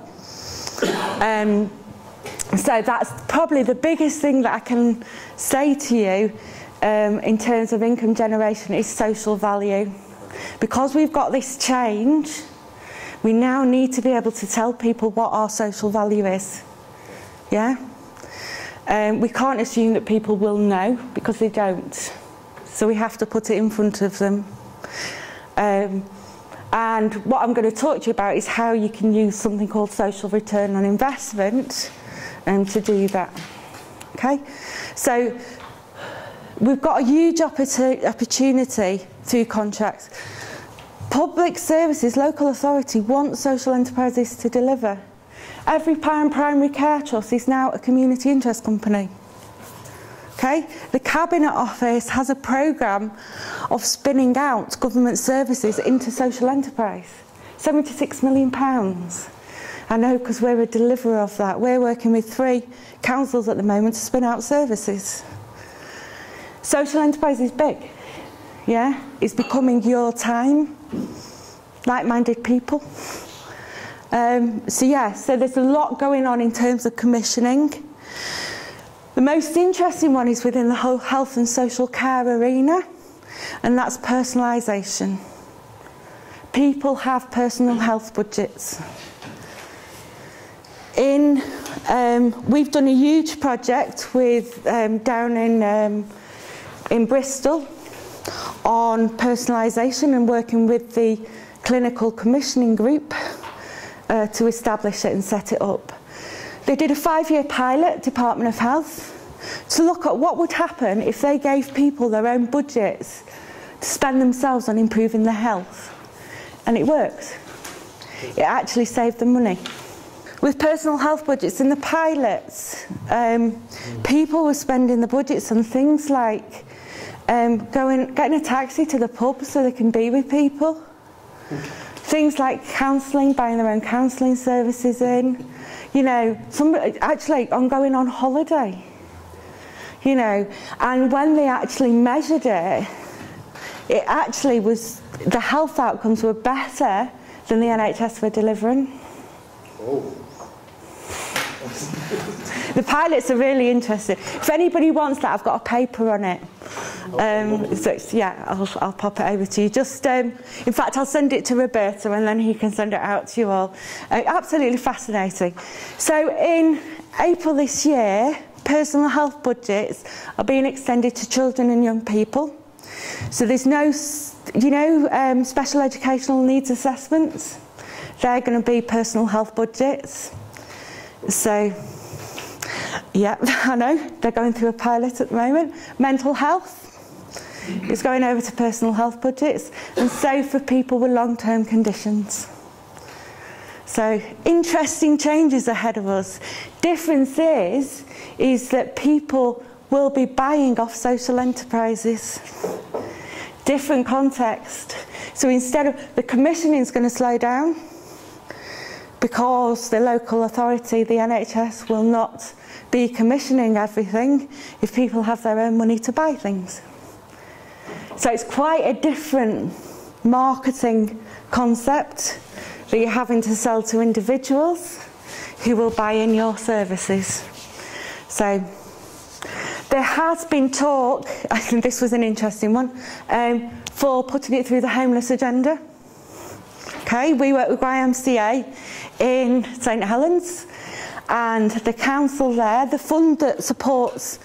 So that's probably the biggest thing that I can say to you in terms of income generation is social value. Because we've got this change, we now need to be able to tell people what our social value is. Yeah? We can't assume that people will know, because they don't. So we have to put it in front of them. And what I'm going to talk to you about is how you can use something called social return on investment to do that. Okay? So we've got a huge opportunity through contracts. Public services, local authority want social enterprises to deliver. Every primary care trust is now a community interest company. Okay? The Cabinet Office has a programme of spinning out government services into social enterprise. £76 million. I know, because we're a deliverer of that. We're working with 3 councils at the moment to spin out services. Social enterprise is big. Yeah? It's becoming your time. Like-minded people. So there's a lot going on in terms of commissioning. The most interesting one is within the whole health and social care arena, and that's personalisation. People have personal health budgets. We've done a huge project with down in Bristol on personalisation and working with the clinical commissioning group to establish it and set it up. They did a 5-year pilot, Department of Health, to look at what would happen if they gave people their own budgets to spend themselves on improving their health. And it worked. It actually saved them money. With personal health budgets in the pilots, people were spending the budgets on things like getting a taxi to the pub so they can be with people. Things like counselling, buying their own counselling services in. You know, actually on going on holiday. You know, and when they actually measured it, it actually was, the health outcomes were better than the NHS were delivering. Oh. The pilots are really interesting. If anybody wants that, I've got a paper on it. So yeah, I'll pop it over to you. Just, in fact, I'll send it to Roberta and then he can send it out to you all. Absolutely fascinating. So in April this year, personal health budgets are being extended to children and young people. So there's no, special educational needs assessments. They're going to be personal health budgets. So, yeah, I know, they're going through a pilot at the moment. Mental health is going over to personal health budgets, and so for people with long-term conditions. So, interesting changes ahead of us. Difference is that people will be buying off social enterprises. Different context. So instead of, the commissioning is going to slow down because the local authority, the NHS, will not be commissioning everything if people have their own money to buy things. So it's quite a different marketing concept that you're having to sell to individuals who will buy in your services. So there has been talk, I think this was an interesting one, for putting it through the homeless agenda. Okay, we work with YMCA in St Helens, and the council there, the fund that supports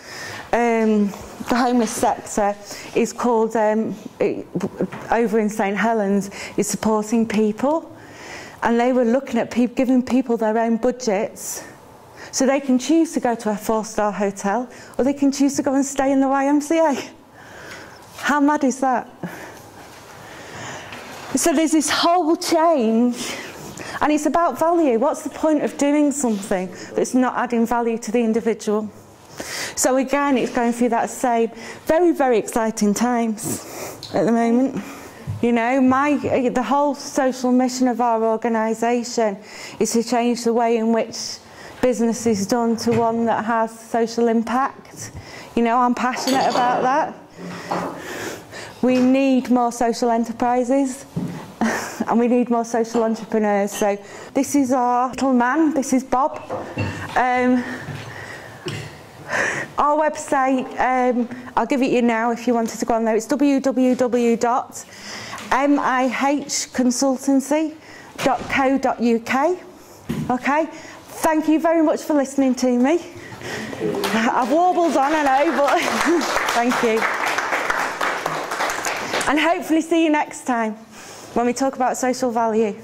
the homeless sector is called, over in St Helens, is supporting people, and they were looking at giving people their own budgets. So they can choose to go to a 4-star hotel, or they can choose to go and stay in the YMCA. How mad is that? So there's this whole change, and it's about value. What's the point of doing something that's not adding value to the individual? So again, it's going through that same very, very exciting times at the moment. You know, the whole social mission of our organisation is to change the way in which business is done to one that has social impact. You know, I'm passionate about that. We need more social enterprises and we need more social entrepreneurs. So this is our little man, this is Bob. Our website, I'll give it you now if you wanted to go on there. It's www.mihconsultancy.co.uk. Okay? Thank you very much for listening to me. I've warbled on, I know, but thank you. And hopefully see you next time when we talk about social value.